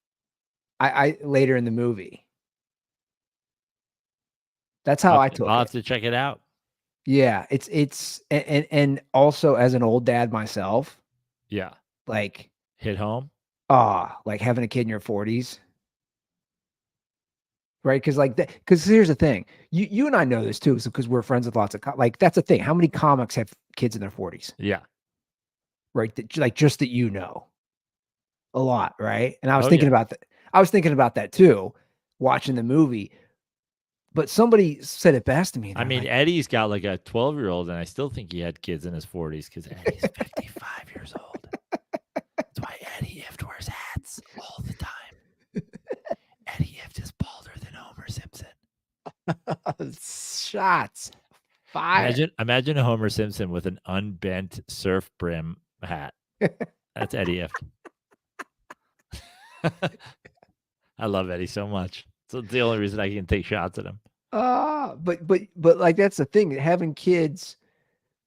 I later in the movie. That's how I took it.
I'll have to check it out.
Yeah, it's and also as an old dad myself.
Yeah.
Like
hit home.
Like having a kid in your 40s. Right? Because here's the thing. You and I know this too, because we're friends with lots of like that's the thing. How many comics have kids in their 40s?
Yeah.
Right. Just that you know. A lot, right? And I was thinking about that. I was thinking about that too, watching the movie. But somebody said it best to me.
I mean, Eddie's got like a 12-year-old, and I still think he had kids in his 40s because Eddie's 55 years old. That's why Eddie Ift wears hats all the time. Eddie Ift is balder than Homer Simpson.
Shots fired.
Imagine a Homer Simpson with an unbent surf brim hat. That's Eddie Ift. I love Eddie so much. So it's the only reason I can take shots at him.
But like that's the thing. Having kids,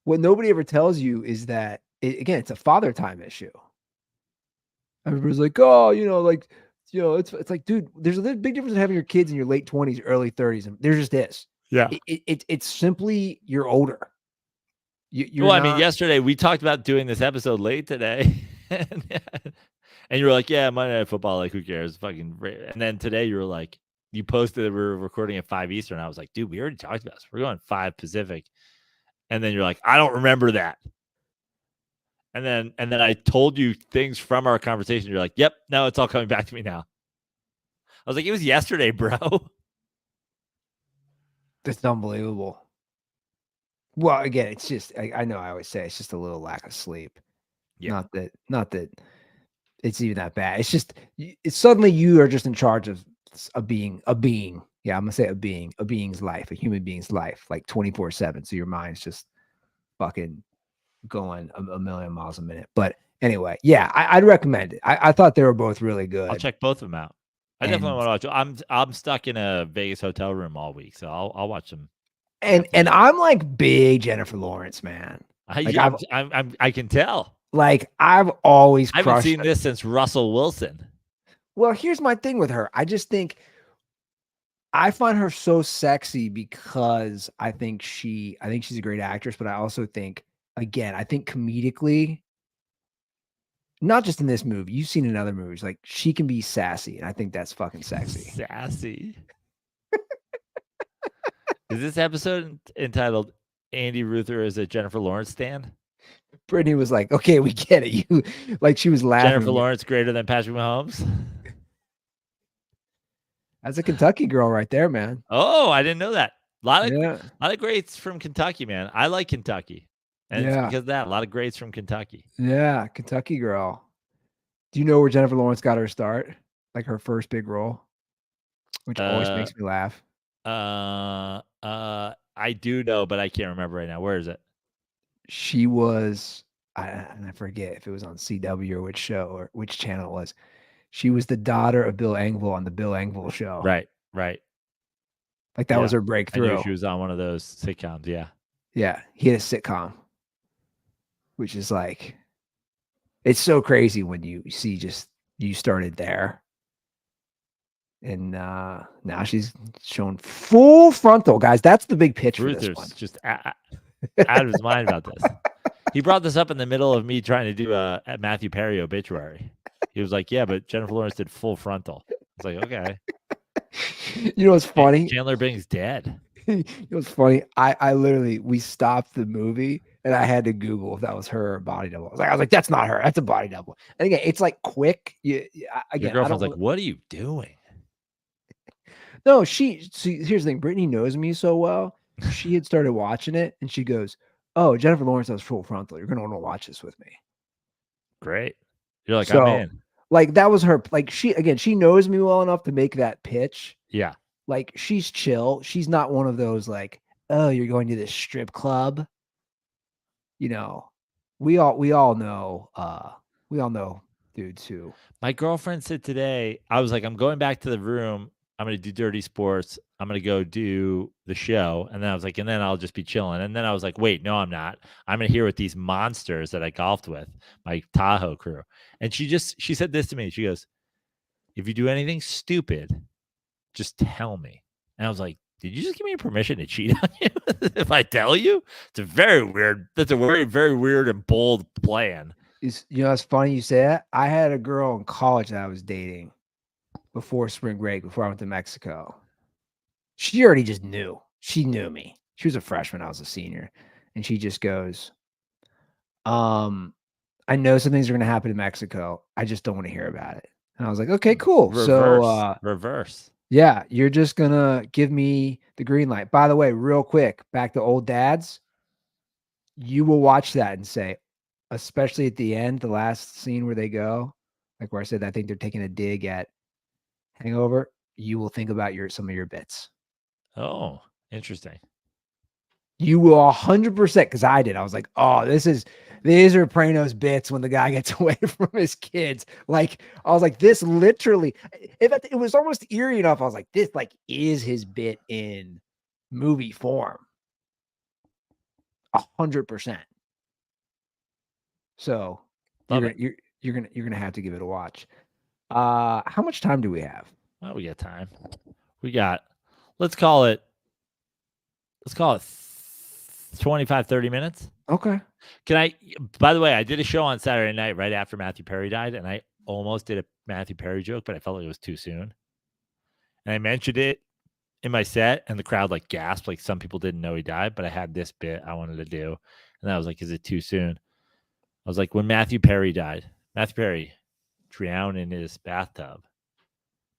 what nobody ever tells you is that again, it's a father time issue. Everybody's like, oh, like you know, it's like, dude, there's a big difference in having your kids in your late 20s, early 30s, and there just is.
Yeah.
It's simply you're older. You're
Well, I
not.
mean, yesterday we talked about doing this episode late today, and you were like, "Yeah, Monday Night Football. Like, who cares? Fucking." And then today you were like, you posted that we were recording at 5 Eastern. I was like, "Dude, we already talked about this. We're going 5 Pacific." And then you're like, "I don't remember that." And then I told you things from our conversation. You're like, "Yep, no, it's all coming back to me now." I was like, "It was yesterday, bro."
That's unbelievable. Well, again, it's just I know I always say it's just a little lack of sleep.
Yeah.
Not that it's even that bad. It's just it's suddenly you are just in charge of a being. Yeah, I'm gonna say a being's life, a human being's life, like 24/7. So your mind's just fucking going a million miles a minute. But anyway, yeah, I'd recommend it. I thought they were both really good.
I'll check both of them out. I definitely want to watch. I'm stuck in a Vegas hotel room all week, so I'll watch them.
And I'm like big Jennifer Lawrence, man. Like
I can tell.
Like I've always
I haven't
crushed
seen
her.
this since Russell Wilson.
Well, here's my thing with her. I just think I find her so sexy because I think she's a great actress, but I also think, again, I think comedically, not just in this movie, you've seen in other movies, like she can be sassy, and I think that's fucking sexy.
Sassy. Is this episode entitled "Andy Ruther is a Jennifer Lawrence stan"?
Brittany was like, "Okay, we get it." You like she was laughing.
Jennifer Lawrence greater than Patrick Mahomes?
That's a Kentucky girl right there, man.
Oh, I didn't know that. A lot
Yeah.
of greats from Kentucky, man. I like Kentucky. And it's
Yeah.
because of that. A lot of greats from Kentucky.
Yeah, Kentucky girl. Do you know where Jennifer Lawrence got her start? Like her first big role, which always makes me laugh.
I do know, but I can't remember right now. Where is it?
She was, and I forget if it was on CW or which show or which channel it was. She was the daughter of Bill Engvall on the Bill Engvall show.
Right.
Like that was her
I
breakthrough.
knew she was on one of those sitcoms. Yeah.
Yeah, he had a sitcom, which is like, it's so crazy when you see just you started there, and now she's showing full frontal, guys. That's the big pitch for this one.
Ruther's just out of his mind about this. He brought this up in the middle of me trying to do a Matthew Perry obituary. He was like, "Yeah, but Jennifer Lawrence did full frontal." I was like, "Okay."
You know what's funny?
Chandler Bing's dead.
You know what's funny? I literally we stopped the movie and I had to Google if that was her or body double. I was like, that's not her. That's a body double. And again, it's like quick. Again,
Your girlfriend's like, "What are you doing?"
No, see, here's the thing. Brittany knows me so well. She had started watching it and she goes, "Oh, Jennifer Lawrence does full frontal. You're gonna want to watch this with me."
Great. You're like,
So,
I'm in.
like that was her. Like she knows me well enough to make that pitch.
Yeah.
Like she's chill. She's not one of those like, "Oh, you're going to this strip club." You know, we all know dudes who.
My girlfriend said today, I was like, I'm going back to the room. I'm going to do dirty sports. I'm going to go do the show. And then I was like, and then I'll just be chilling. And then I was like, wait, no, I'm not. I'm going to hear with these monsters that I golfed with, my Tahoe crew. And she said this to me. She goes, if you do anything stupid, just tell me. And I was like, did you just give me permission to cheat on you? If I tell you? It's a very weird. That's a very, very weird and bold plan.
It's funny you say that. I had a girl in college that I was dating before spring break, before I went to Mexico. She already just knew. She knew me. She was a freshman. I was a senior. And she just goes, I know some things are going to happen in Mexico. I just don't want to hear about it. And I was like, okay, cool.
Reverse.
Yeah, you're just going to give me the green light. By the way, real quick, back to old dads. You will watch that and say, especially at the end, the last scene where they go, like where I said, I think they're taking a dig at Hangover. You will think about some of your bits.
Oh, interesting.
You will 100%, because I did. I was like, oh, these are Prano's bits when the guy gets away from his kids. Like, I was like, this literally, it was almost eerie enough. I was like, this like is his bit in movie form. 100%. So you're gonna have to give it a watch. How much time do we have?
Oh, we got time. We got, let's call it 25, 30 minutes.
Okay.
By the way, I did a show on Saturday night right after Matthew Perry died, and I almost did a Matthew Perry joke, but I felt like it was too soon. And I mentioned it in my set, and the crowd like gasped, like some people didn't know he died, but I had this bit I wanted to do. And I was like, is it too soon? I was like, when Matthew Perry died, Matthew Perry drowned in his bathtub.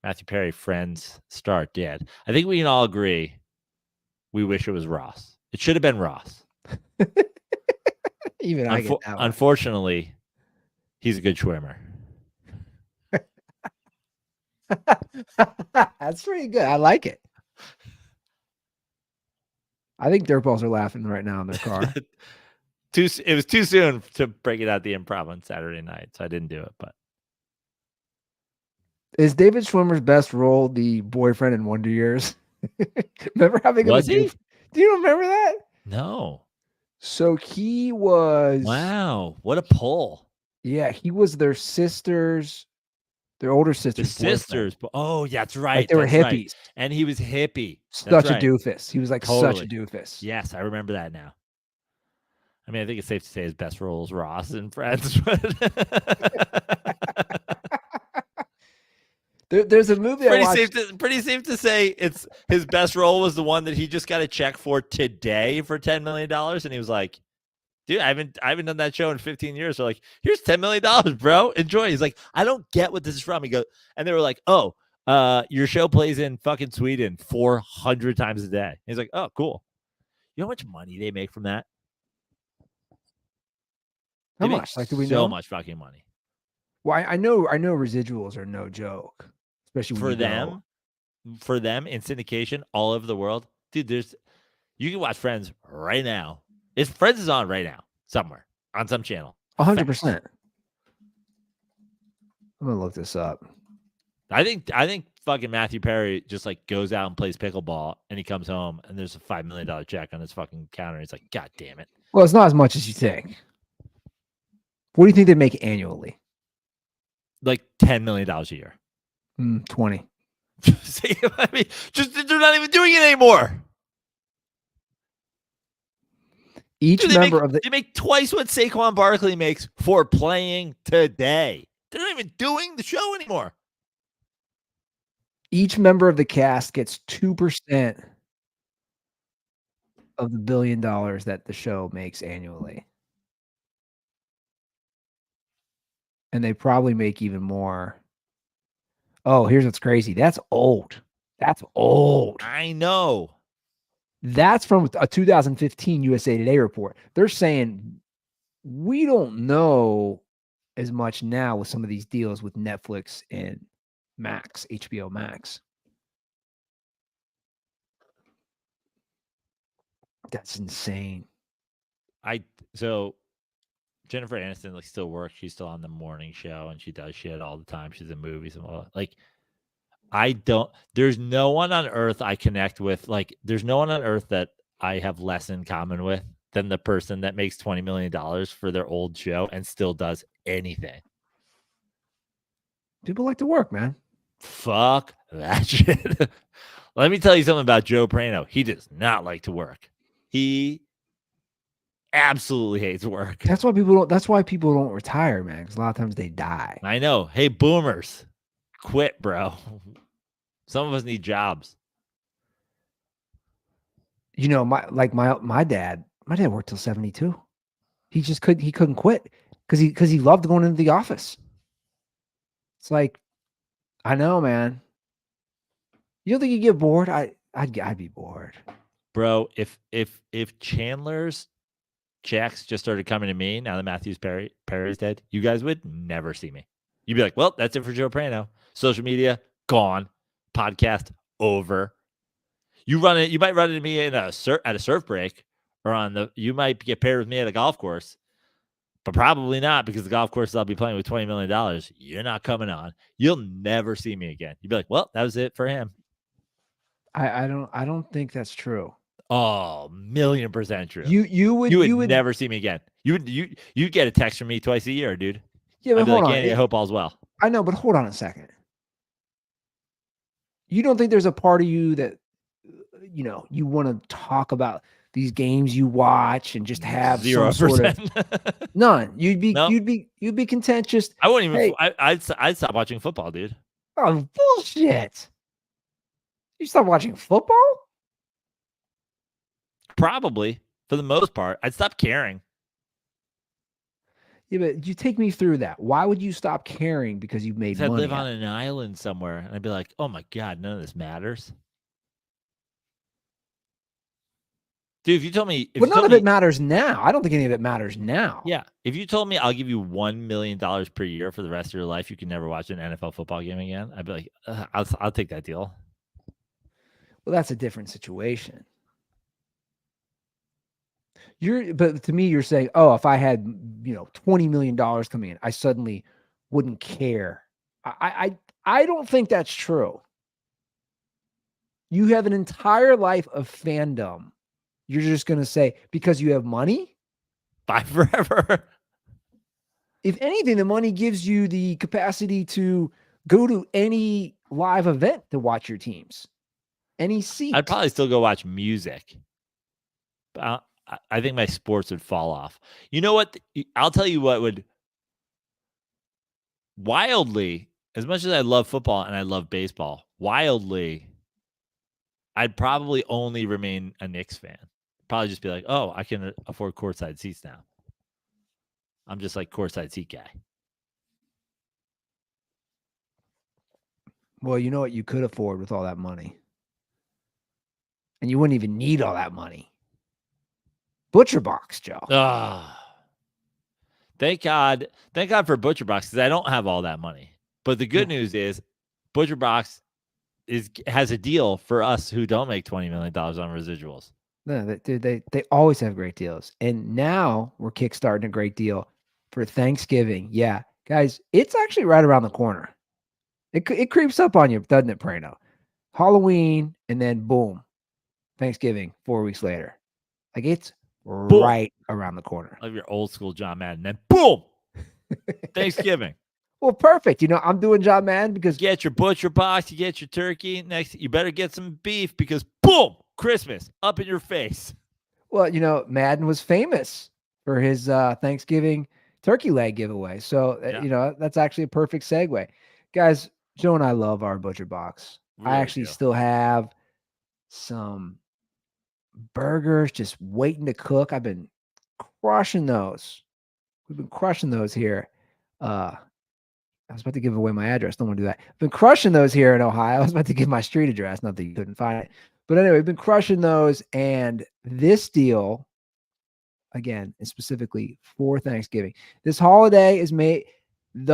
Matthew Perry, friends, start dead. I think we can all agree we wish it was Ross. It should have been Ross.
Even I get that one.
Unfortunately, he's a good swimmer.
That's pretty good. I like it. I think dirtballs are laughing right now in their car.
It was too soon to break it out the improv on Saturday night, so I didn't do it. But
is David Schwimmer's best role the boyfriend in Wonder Years? Remember having
was he?
Do you remember that?
No.
So he was.
Wow, what a pull!
Yeah, he was their older sister's
sisters. Oh, yeah, that's right.
Like they were hippies,
right. And he was hippie.
Such a doofus. He was like such a doofus.
Yes, I remember that now. I mean, I think it's safe to say his best role is Ross in Friends.
There's a movie I watched.
Pretty safe to say it's his best role was the one that he just got a check for today for $10 million, and he was like, "Dude, I haven't done that show in 15 years." So like, here's $10 million, bro. Enjoy. He's like, I don't get what this is from. He goes, and they were like, "Oh, your show plays in fucking Sweden 400 times a day." He's like, "Oh, cool." You know how much money they make from that?
How much? Like, do we know?
So much fucking money.
Well, I know residuals are no joke, especially
for them. For them in syndication all over the world, dude. You can watch Friends right now. Friends is on right now somewhere on some channel.
100%. I'm gonna look this up.
I think fucking Matthew Perry just like goes out and plays pickleball, and he comes home and there's a $5 million check on his fucking counter. He's like, God damn it.
Well, it's not as much as you think. What do you think they make annually?
Like $10 million a year.
20.
See, I mean, just they're not even doing it anymore. They make twice what Saquon Barkley makes for playing today. They're not even doing the show anymore.
Each member of the cast gets 2% of the $1 billion that the show makes annually. And they probably make even more. Oh, here's what's crazy. That's old.
I know.
That's from a 2015 USA Today report. They're saying we don't know as much now with some of these deals with Netflix and Max, HBO Max. That's insane.
So Jennifer Aniston like still works. She's still on the morning show and she does shit all the time. She's in movies and all. Like, there's no one on earth I connect with. Like, there's no one on earth that I have less in common with than the person that makes $20 million for their old show and still does anything.
People like to work, man.
Fuck that shit. Let me tell you something about Joe Prano. He does not like to work. He absolutely hates work.
That's why people don't retire, man, because a lot of times they die.
I know. Hey, boomers, quit, bro. Some of us need jobs.
You know, my dad worked till 72. He just couldn't quit because he loved going into the office. It's like, I know, man. You don't think you get bored? I'd be bored,
bro. If Chandler's checks just started coming to me now that Matthew Perry's dead, you guys would never see me. You'd be like, well, that's it for Joe Prano. Social media gone, podcast over. You might run into me at a surf break, or you might get paired with me at a golf course, but probably not, because the golf courses I'll be playing with $20 million. You're not coming on. You'll never see me again. You'd be like, well, that was it for him.
I don't think that's true.
Oh, 1,000,000% true.
You would
never see me again. You'd get a text from me twice a year, dude.
Yeah, but
I'd be
hold
like,
on.
Andy, I hope all's well.
I know, but hold on a second. You don't think there's a part of you that you want to talk about these games you watch and just have some sort of
0%.
none. You'd be
No.
you'd be content just
I wouldn't even.
hey,
I'd stop watching football, dude.
oh bullshit. You stop watching football?
Probably for the most part, I'd stop caring.
Yeah, but you take me through that. Why would you stop caring because you've made
'Cause I'd
money?
live on an island somewhere, and I'd be like, "Oh my god, none of this matters." Dude, if you told me,
But none of it matters now. I don't think any of it matters now.
yeah, if you told me I'll give you $1 million per year for the rest of your life, you can never watch an NFL football game again, I'd be like, I'll take that deal.
Well, that's a different situation. But to me, you're saying, oh, if I had $20 million coming in, I suddenly wouldn't care. I don't think that's true. You have an entire life of fandom. You're just going to say because you have money?
Bye forever.
If anything, the money gives you the capacity to go to any live event to watch your teams. Any seat.
I'd probably still go watch music. But I think my sports would fall off. You know what? I'll tell you what would wildly, as much as I love football and I love baseball, wildly, I'd probably only remain a Knicks fan. Probably just be like, oh, I can afford courtside seats now. I'm just like courtside seat guy.
Well, you know what you could afford with all that money? And you wouldn't even need all that money. Butcher Box, Joe.
Thank God for Butcher Box because I don't have all that money. But the good news is Butcher Box has a deal for us who don't make $20 million on residuals.
No, they always have great deals. And now we're kickstarting a great deal for Thanksgiving. Yeah, guys, it's actually right around the corner. It creeps up on you, doesn't it, Prano? Halloween and then boom, Thanksgiving 4 weeks later. Like it's
boom.
Right around the corner.
Like your old school John Madden. Then boom, Thanksgiving.
Well, perfect. I'm doing John Madden because
you get your Butcher Box, you get your turkey. Next, you better get some beef because boom, Christmas up in your face.
Well, Madden was famous for his Thanksgiving turkey leg giveaway. So, that's actually a perfect segue. Guys, Joe and I love our Butcher Box.
Really
I actually still have some burgers just waiting to cook. I've been crushing those. We've been crushing those here. I was about to give away my address. Don't want to do that. I've been crushing those here in Ohio. I was about to give my street address. Not that you couldn't find it. But anyway, we've been crushing those. And this deal, again, is specifically for Thanksgiving. The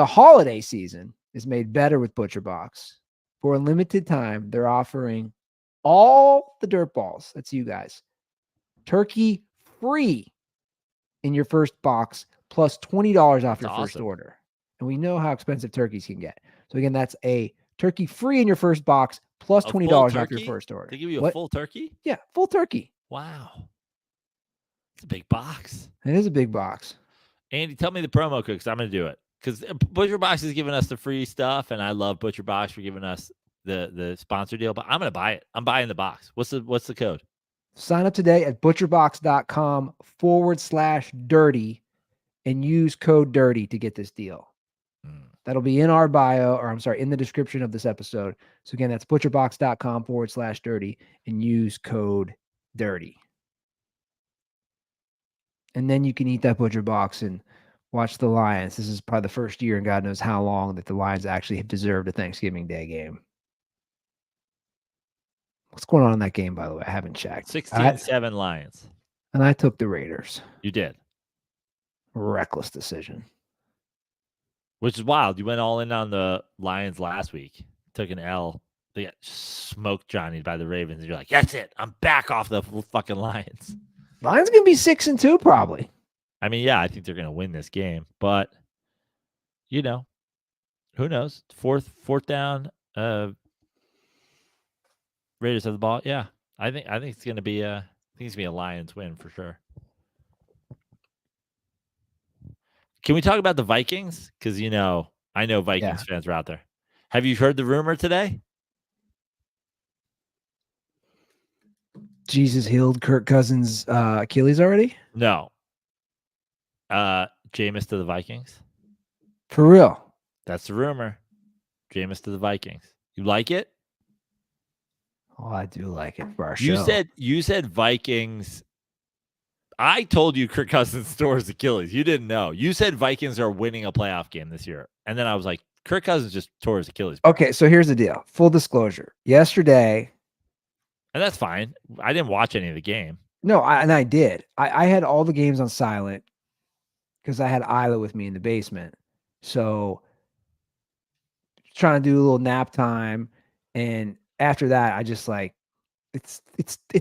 holiday season is made better with Butcher Box. For a limited time, they're offering all the dirt balls. That's you guys. Turkey free in your first box plus $20 off your first order. And we know how expensive turkeys can get. So again, that's a turkey free in your first box plus $20 off your first order.
They give you a full turkey?
Yeah, full turkey.
Wow. It's a big box.
It is a big box.
Andy, tell me the promo code because I'm going to do it. Because Butcher Box is giving us the free stuff, and I love Butcher Box for giving us the sponsor deal, but I'm going to buy it. I'm buying the box. What's the code?
Sign up today at butcherbox.com/dirty and use code dirty to get this deal. That'll be in our bio, or I'm sorry, in the description of this episode. So again, that's butcherbox.com/dirty and use code dirty. And then you can eat that Butcher Box and watch the Lions. This is probably the first year in God knows how long that the Lions actually have deserved a Thanksgiving Day game. What's going on in that game, by the way? I haven't checked.
16-7 Lions.
And I took the Raiders.
You did.
Reckless decision.
Which is wild. You went all in on the Lions last week. Took an L. They got smoked Johnny by the Ravens. And you're like, that's it. I'm back off the fucking Lions.
Lions going to be 6-2 probably.
I mean, yeah, I think they're going to win this game. But, who knows? Fourth down. Raiders have the ball. Yeah, I think it's going to be a Lions win for sure. Can we talk about the Vikings? Because I know Vikings fans are out there. Have you heard the rumor today?
Jesus healed Kirk Cousins' Achilles already?
No. Jameis to the Vikings.
For real?
That's the rumor. Jameis to the Vikings. You like it?
Oh, I do like it for our show.
You said Vikings. I told you Kirk Cousins tore his Achilles. You didn't know. You said Vikings are winning a playoff game this year. And then I was like, Kirk Cousins just tore his Achilles.
Okay, so here's the deal. Full disclosure. Yesterday.
And that's fine. I didn't watch any of the game.
No, I did. I had all the games on silent because I had Isla with me in the basement. So trying to do a little nap time. And after that, I just like, it's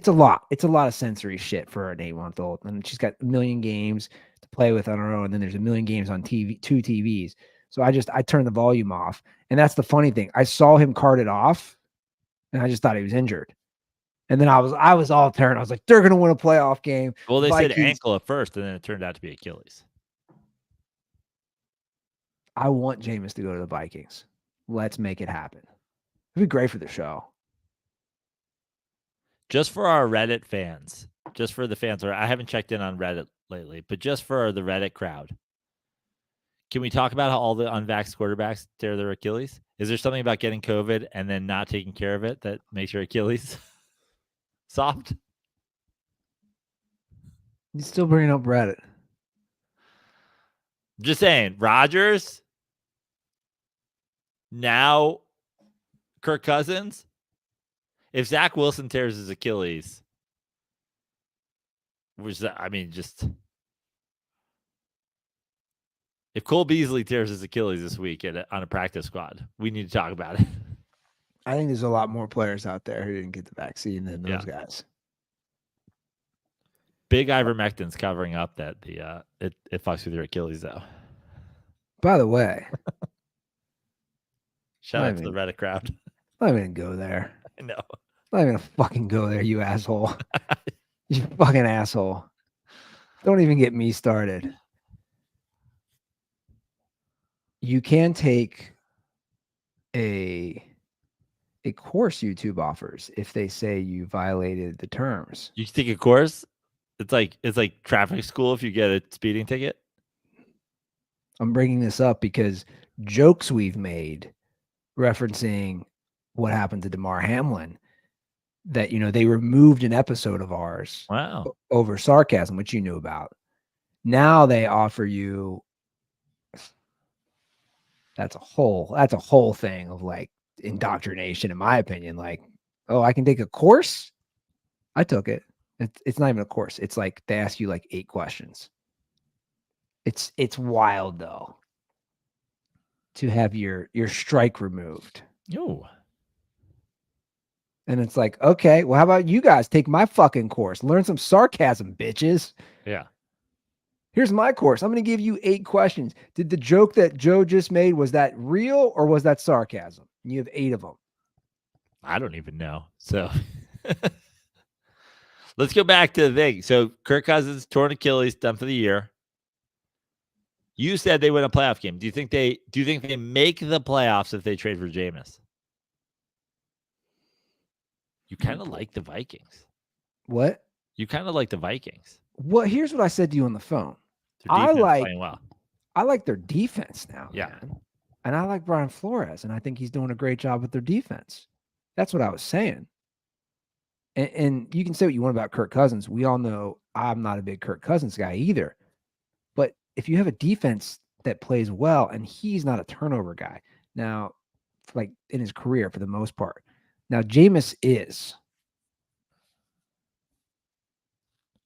a lot. It's a lot of sensory shit for an 8-month-old. And she's got a million games to play with on her own. And then there's a million games on TV, 2 TVs. So I turned the volume off. And that's the funny thing. I saw him carted off and I just thought he was injured. And then I was all turned. I was like, they're going to win a playoff game.
Well, they
Vikings.
said ankle at first, and then it turned out to be Achilles.
I want Jameis to go to the Vikings. Let's make it happen. It'd be great for the show.
Just for our Reddit fans, just for the fans, I haven't checked in on Reddit lately, but just for the Reddit crowd, can we talk about how all the unvaxxed quarterbacks tear their Achilles? Is there something about getting COVID and then not taking care of it that makes your Achilles soft?
You still bringing up Reddit?
Just saying, Rodgers, now Kirk Cousins. If Zach Wilson tears his Achilles, just if Cole Beasley tears his Achilles this week on a practice squad, we need to talk about it.
I think there's a lot more players out there who didn't get the vaccine than those guys.
Big ivermectin's covering up that it fucks with your Achilles though.
By the way,
shout out to the Reddit crowd.
I'm not even go there.
I know.
I'm not even gonna fucking go there, you asshole. You fucking asshole. Don't even get me started. You can take a course YouTube offers if they say you violated the terms.
You can take a course? It's like traffic school if you get a speeding ticket.
I'm bringing this up because jokes we've made referencing what happened to DeMar Hamlin, that, they removed an episode of ours over sarcasm, which you knew about. Now they offer you, that's a whole thing of like indoctrination, in my opinion. Like, oh, I can take a course. I took it. It's not even a course. It's like they ask you like 8 questions. It's wild though to have your strike removed.
Yo.
And it's like, okay, well, how about you guys take my fucking course? Learn some sarcasm, bitches.
Yeah.
Here's my course. I'm going to give you 8 questions. Did the joke that Joe just made, was that real or was that sarcasm? And you have 8 of them.
I don't even know. So let's go back to the thing. So Kirk Cousins, torn Achilles, done for the year. You said they win a playoff game. Do you think they make the playoffs if they trade for Jameis? You kind of like the Vikings.
What?
You kind of like the Vikings.
Well, here's what I said to you on the phone.
Playing well.
I like their defense now,
yeah.
Man. And I like Brian Flores, and I think he's doing a great job with their defense. That's what I was saying. And you can say what you want about Kirk Cousins. We all know I'm not a big Kirk Cousins guy either. But if you have a defense that plays well, and he's not a turnover guy now, like in his career for the most part. Now, Jameis is.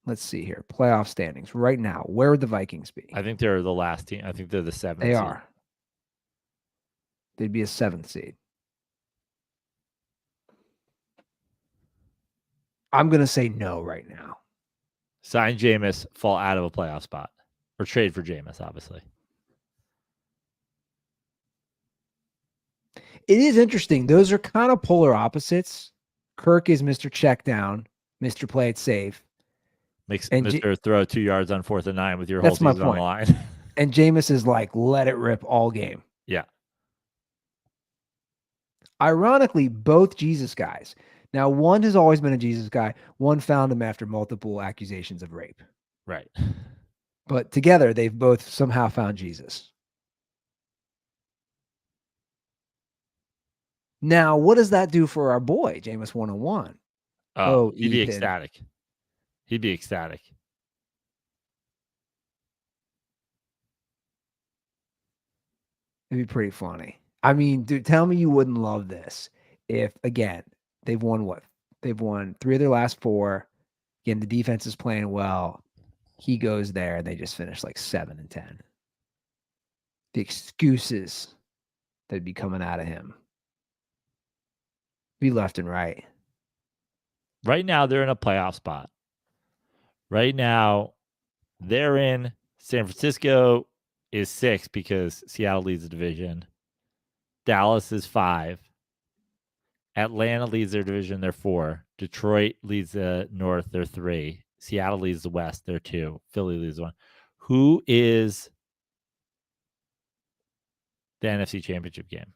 Let's see here. Playoff standings right now. Where would the Vikings be?
I think they're the last team. I think they're the 7th.
They are. They'd be a 7th seed. I'm going to say no right now.
Sign Jameis, fall out of a playoff spot. Or trade for Jameis, obviously.
It is interesting. Those are kind of polar opposites. Kirk is Mr. Check Down, Mr. Play It Safe.
Makes Mr. Throw 2 yards on 4th and 9 with your whole
That's my
season on the
point.
line.
And Jameis is like, let it rip all game.
Yeah.
Ironically, both Jesus guys. Now, one has always been a Jesus guy. One found him after multiple accusations of rape.
Right.
But together, they've both somehow found Jesus. Now, what does that do for our boy, Jameis 101?
Oh, he'd be
Ethan.
ecstatic. He'd be ecstatic.
It'd be pretty funny. I mean, dude, tell me you wouldn't love this if, again, they've won what? They've won 3 of their last 4. Again, the defense is playing well. He goes there and they just finish like 7-10. The excuses that'd be coming out of him be left and right.
Right now, they're in a playoff spot. Right now, they're in. San Francisco is 6 because Seattle leads the division. Dallas is 5. Atlanta leads their division. They're 4. Detroit leads the North. They're 3. Seattle leads the West. They're 2. Philly leads 1. Who is the NFC Championship game?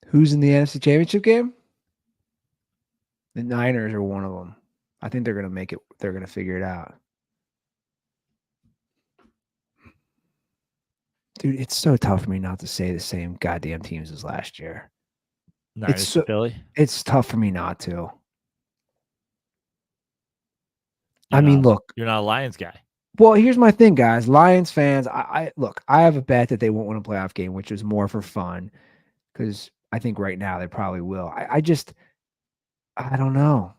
Who's in the NFC Championship game? The Niners are one of them. I think they're going to make it. They're going to figure it out. Dude, it's so tough for me not to say the same goddamn teams as last year.
Niners,
so,
Philly.
It's tough for me not to. Look.
You're not a Lions guy.
Well, here's my thing, guys. Lions fans, I have a bet that they won't win a playoff game, which is more for fun, because I think right now they probably will. I don't know.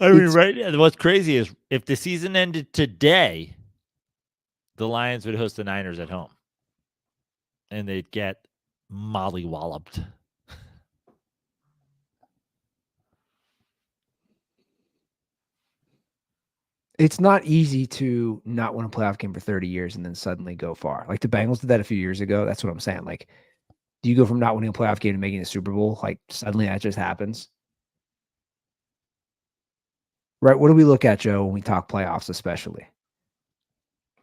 I mean, right. What's crazy is if the season ended today, the Lions would host the Niners at home, and they'd get mollywalloped.
It's not easy to not win a playoff game for 30 years and then suddenly go far. Like the Bengals did that a few years ago. That's what I'm saying. Like, do you go from not winning a playoff game to making the Super Bowl? Like suddenly that just happens. Right? What do we look at, Joe, when we talk playoffs, especially?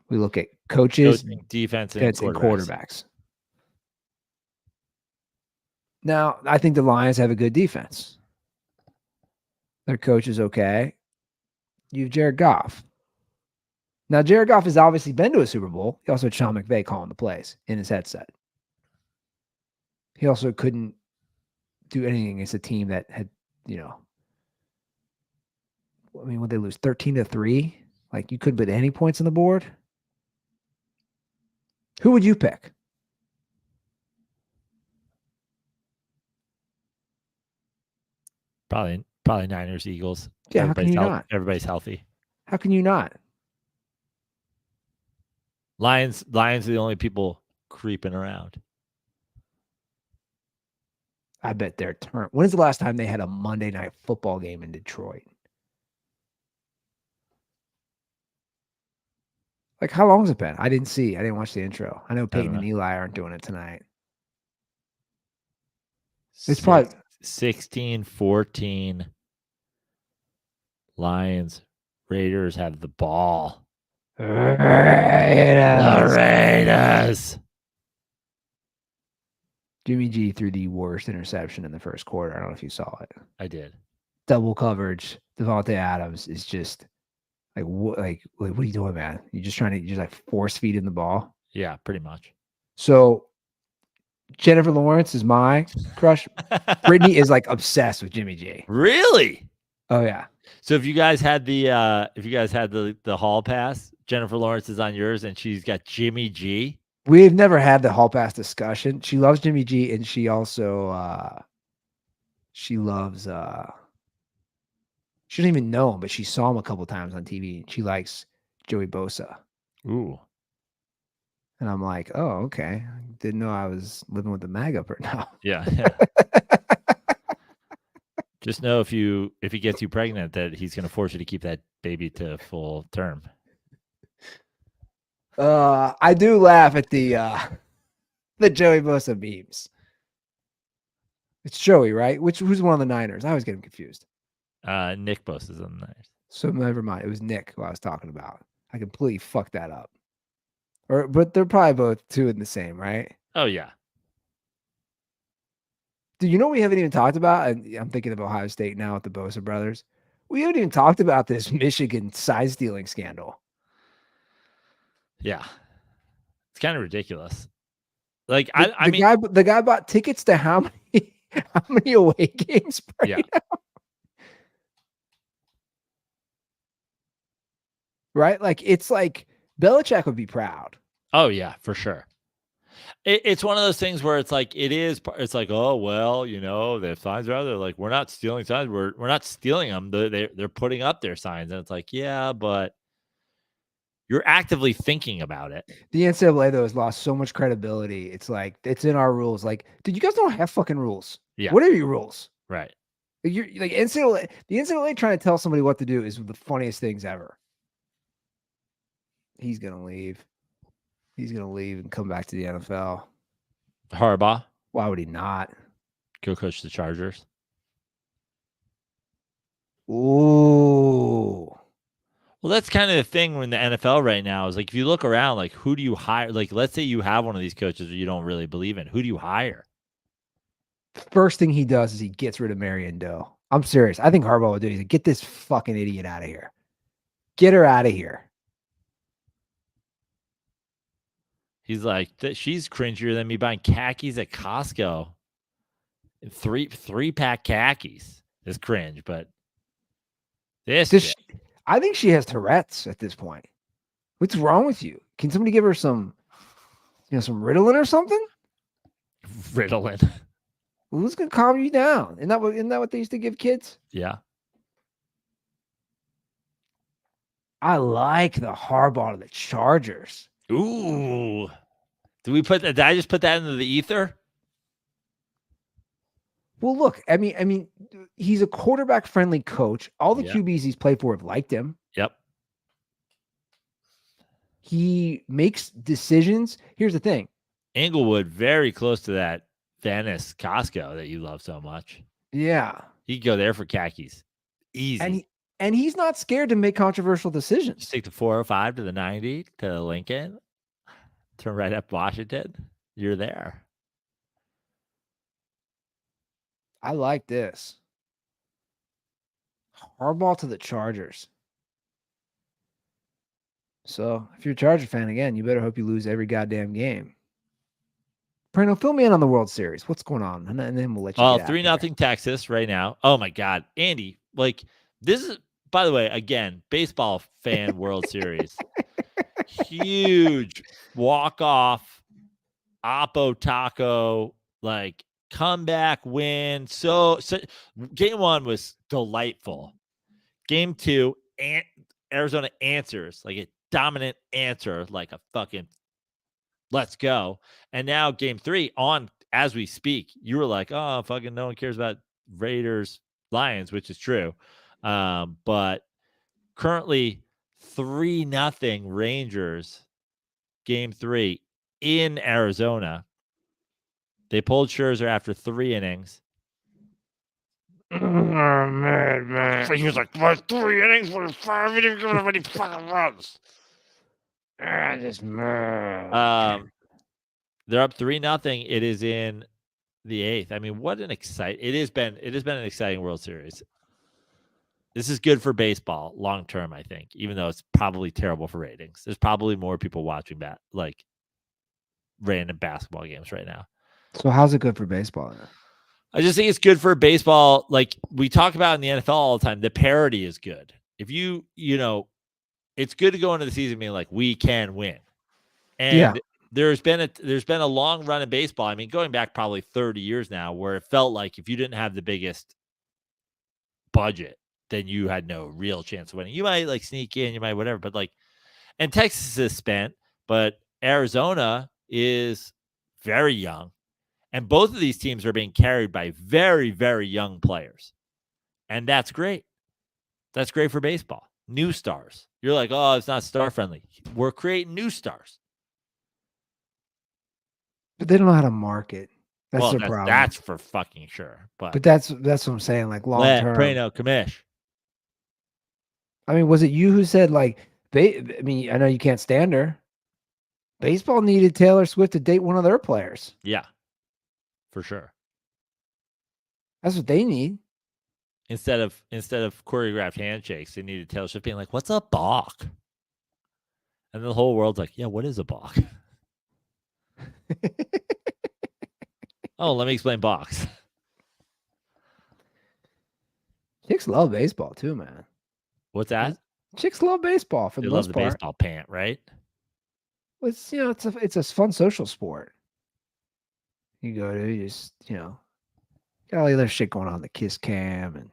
We look at coaches,
coaching, defense, and
quarterbacks. Now, I think the Lions have a good defense. Their coach is okay. You have Jared Goff. Now, Jared Goff has obviously been to a Super Bowl. He also had Sean McVay calling the plays in his headset. He also couldn't do anything against a team that had, would they lose 13-3? Like, you couldn't put any points on the board. Who would you pick?
Probably Niners, Eagles.
Yeah, how can you not?
Everybody's healthy.
How can you not?
Lions are the only people creeping around.
I bet their turn. When is the last time they had a Monday night football game in Detroit? Like, how long has it been? I didn't watch the intro. I know Peyton and Eli aren't doing it tonight. It's probably
16-14. Lions. Raiders have the ball. Raiders.
Jimmy G threw the worst interception in the first quarter. I don't know if you saw it.
I did.
Double coverage. Devontae Adams is just like, what are you doing, man? You're just trying to force feed in the ball.
Yeah, pretty much.
So Jennifer Lawrence is my crush. Brittany is like obsessed with Jimmy G.
Really?
Oh yeah.
So if you guys had the hall pass, Jennifer Lawrence is on yours, and she's got Jimmy G.
We've never had the hall pass discussion. She loves Jimmy G, and she also she loves she doesn't even know him, but she saw him a couple times on TV. She likes Joey Bosa.
Ooh.
And I'm like, oh, okay. Didn't know I was living with the MAGA right now.
Yeah. Just know if he gets you pregnant, that he's going to force you to keep that baby to full term.
I do laugh at the Joey Bosa memes. It's Joey, right? Who's one of the Niners? I always get him confused.
Nick Bosa is on the Niners.
So never mind. It was Nick who I was talking about. I completely fucked that up. But they're probably both two in the same, right?
Oh yeah.
Do you know we haven't even talked about? And I'm thinking of Ohio State now with the Bosa brothers. We haven't even talked about this Michigan size stealing scandal.
Yeah. It's kind of ridiculous. Like
The guy bought tickets to how many away games?
Yeah.
Right? Like it's like Belichick would be proud.
Oh yeah, for sure. It's one of those things where it's like it's like, oh well, they have signs out. They're like, we're not stealing signs. We're not stealing them. They're putting up their signs, and it's like, yeah, but you're actively thinking about it.
The NCAA though has lost so much credibility. It's like it's in our rules. Like, dude, you guys don't have fucking rules.
Yeah.
What are your rules?
Right.
You're like NCAA. The NCAA trying to tell somebody what to do is the funniest things ever. He's gonna leave. He's gonna leave and come back to the NFL.
Harbaugh,
Why would he not?
go coach the Chargers.
Ooh.
Well, that's kind of the thing in the NFL right now is like, if you look around, like, who do you hire? Like, let's say you have one of these coaches that you don't really believe in. Who do you hire?
First thing he does is he gets rid of Marion Doe. I'm serious. I think Harbaugh would do. He's like, get this fucking idiot out of here. Get her out of here.
He's like, she's cringier than me buying khakis at Costco. Three-pack khakis is cringe, but
I think she has Tourette's at this point. What's wrong with you? Can somebody give her some Ritalin or something?
Ritalin.
Who's gonna calm you down? Isn't that what they used to give kids?
Yeah.
I like the Harbaugh of the Chargers.
Ooh. Did I just put that into the ether?
Well, look, I mean, he's a quarterback-friendly coach. All the QBs he's played for have liked him.
Yep.
He makes decisions. Here's the thing.
Englewood, very close to that Venice Costco that you love so much.
Yeah.
You can go there for khakis. Easy.
And he's not scared to make controversial decisions.
Just take the 405 to the 90 to Lincoln. Turn right up Washington. You're there.
I like this. Harbaugh to the Chargers. So if you're a Charger fan, again, you better hope you lose every goddamn game. Prano, fill me in on the World Series. What's going on? And then we'll let you.
3-0 Texas right now. Oh my God, Andy! Like, this is, by the way, again, baseball fan World Series. Huge walk off, Oppo Taco, like comeback win. So game one was delightful. Game two, Arizona answers like a dominant answer, like a fucking let's go. And now game three on as we speak, you were like, oh, fucking no one cares about Raiders Lions, which is true. But currently 3-0 Rangers game three in Arizona. They pulled Scherzer after 3 innings.
Oh, man. He was like, what, 3 innings for 5 innings? Give him any fucking runs. This man.
They're up 3-0. It is in the 8th. I mean, what an it has been an exciting World Series. This is good for baseball long term, I think, even though it's probably terrible for ratings. There's probably more people watching like random basketball games right now.
So how's it good for baseball then?
I just think it's good for baseball. Like we talk about in the NFL all the time, the parity is good. If it's good to go into the season being like, we can win. And there's been a long run in baseball. I mean, going back probably 30 years now, where it felt like if you didn't have the biggest budget, then you had no real chance of winning. You might like sneak in, you might whatever, but like, and Texas is spent, but Arizona is very young. And both of these teams are being carried by very, very young players. And that's great. That's great for baseball. New stars. You're like, oh, it's not star friendly. We're creating new stars.
But they don't know how to market. That's their problem.
That's for fucking sure. But
that's what I'm saying. Like long term.
Prano, commish.
I mean, was it you who said like I know you can't stand her, Baseball needed Taylor Swift to date one of their players.
Yeah, for sure.
That's what they need.
Instead of choreographed handshakes, they needed Taylor Swift being like, "What's a balk?" And the whole world's like, "Yeah, what is a balk?" Oh, let me explain balks.
Chicks love baseball too, man.
What's that?
Chicks love baseball for
They
the
love
most
the
part.
baseball pant, right?
It's it's a fun social sport. You go to you just got all the other shit going on, the kiss cam and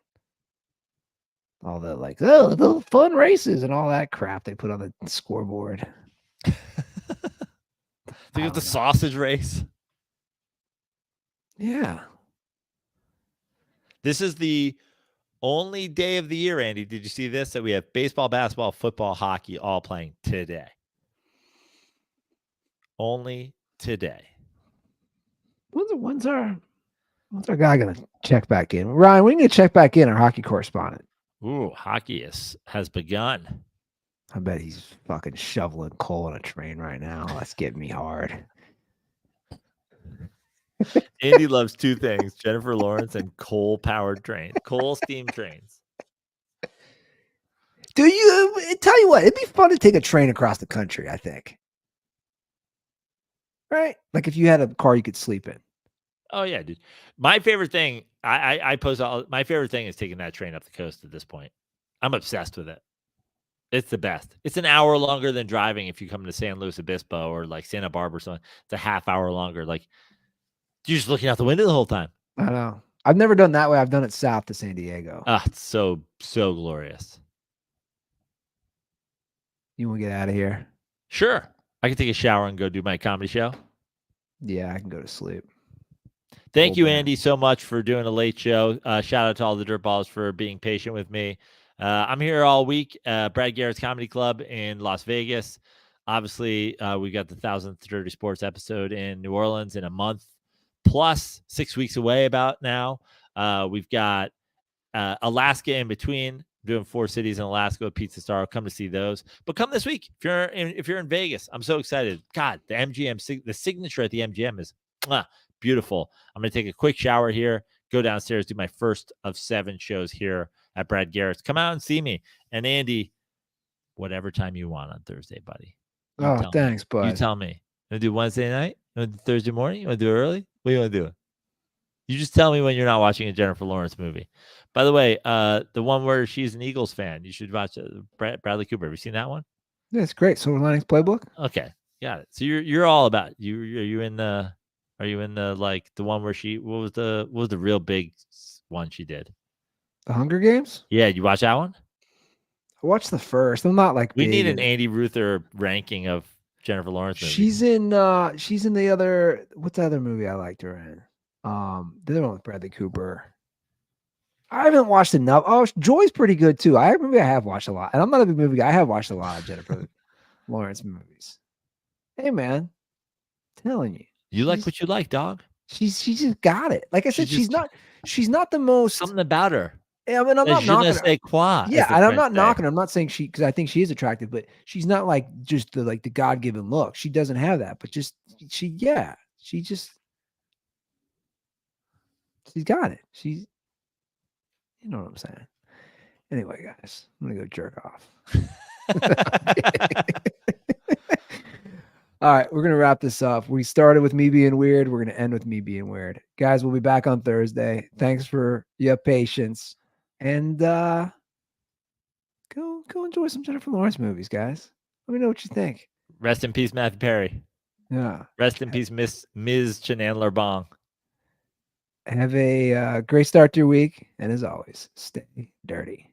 all the the fun races and all that crap they put on the scoreboard.
So you have the sausage race.
Yeah.
This is the only day of the year, Andy. Did you see this? That we have baseball, basketball, football, hockey all playing today. Only today.
When's our guy gonna check back in? Ryan, we need to check back in, our hockey correspondent.
Ooh, hockey has begun.
I bet he's fucking shoveling coal on a train right now. That's getting me hard.
Andy loves two things: Jennifer Lawrence and coal-powered trains, coal steam trains.
Do you tell you what? It'd be fun to take a train across the country. I think, right? Like if you had a car you could sleep in.
Oh yeah, dude. My favorite thing, I post all. My favorite thing is taking that train up the coast. At this point, I'm obsessed with it. It's the best. It's an hour longer than driving if you come to San Luis Obispo or like Santa Barbara or something. It's a half hour longer. Like you're just looking out the window the whole time.
I know. I've never done that way. I've done it south to San Diego.
Ah, it's so glorious.
You want to get out of here?
Sure, I can take a shower and go do my comedy show.
Yeah, I can go to sleep.
Thank you,
man.
Andy, so much for doing a late show. Shout out to all the Dirtballs for being patient with me. I'm here all week. Brad Garrett's Comedy Club in Las Vegas. Obviously, we got the 1000th Dirty Sports episode in New Orleans in a month, plus 6 weeks away about now. We've got Alaska in between. Doing 4 cities in Alaska with Pizza Star. Come to see those. But come this week if you're in Vegas. I'm so excited. God, the MGM, the signature at the MGM is beautiful. I'm going to take a quick shower here, go downstairs, do my first of 7 shows here at Brad Garrett's. Come out and see me. And Andy, whatever time you want on Thursday, buddy.
Thanks, bud.
You tell me. You want to do Wednesday night? You want to do Thursday morning? You want to do it early? What do you want to do? You just tell me when you're not watching a Jennifer Lawrence movie. By the way, the one where she's an Eagles fan, you should watch Bradley Cooper. Have you seen that one?
Yeah, it's great. Silver Linings Playbook.
Okay, got it. So you're all about you. Are you in the like the one where what was the real big one she did?
The Hunger Games.
Yeah, you watch that one?
I watched the first. I'm not like
we
big
need an Andy Ruther ranking of Jennifer Lawrence movies.
She's in the other. What's the other movie I liked her in? The other one with Bradley Cooper. I haven't watched enough. Oh, Joy's pretty good too. I have watched a lot, and I'm not a big movie guy. I have watched a lot of Jennifer Lawrence movies. Hey, man, I'm telling you,
you like what you like, dog.
She just got it. Like I said, she's not the most
something about her.
Yeah, I mean, I'm not knocking her. Yeah, and I'm not knocking her. I'm not saying because I think she is attractive, but she's not like just the God-given look. She doesn't have that, but she's got it. She's, you know what I'm saying. Anyway, guys, I'm gonna go jerk off. All right, we're gonna wrap this up. We started with me being weird. We're gonna end with me being weird. Guys, we'll be back on Thursday. Thanks for your patience. And go enjoy some Jennifer Lawrence movies, guys. Let me know what you think.
Rest in peace, Matthew Perry.
Yeah.
Rest in peace, Ms. Chandler Bong.
Have a great start to your week. And as always, stay dirty.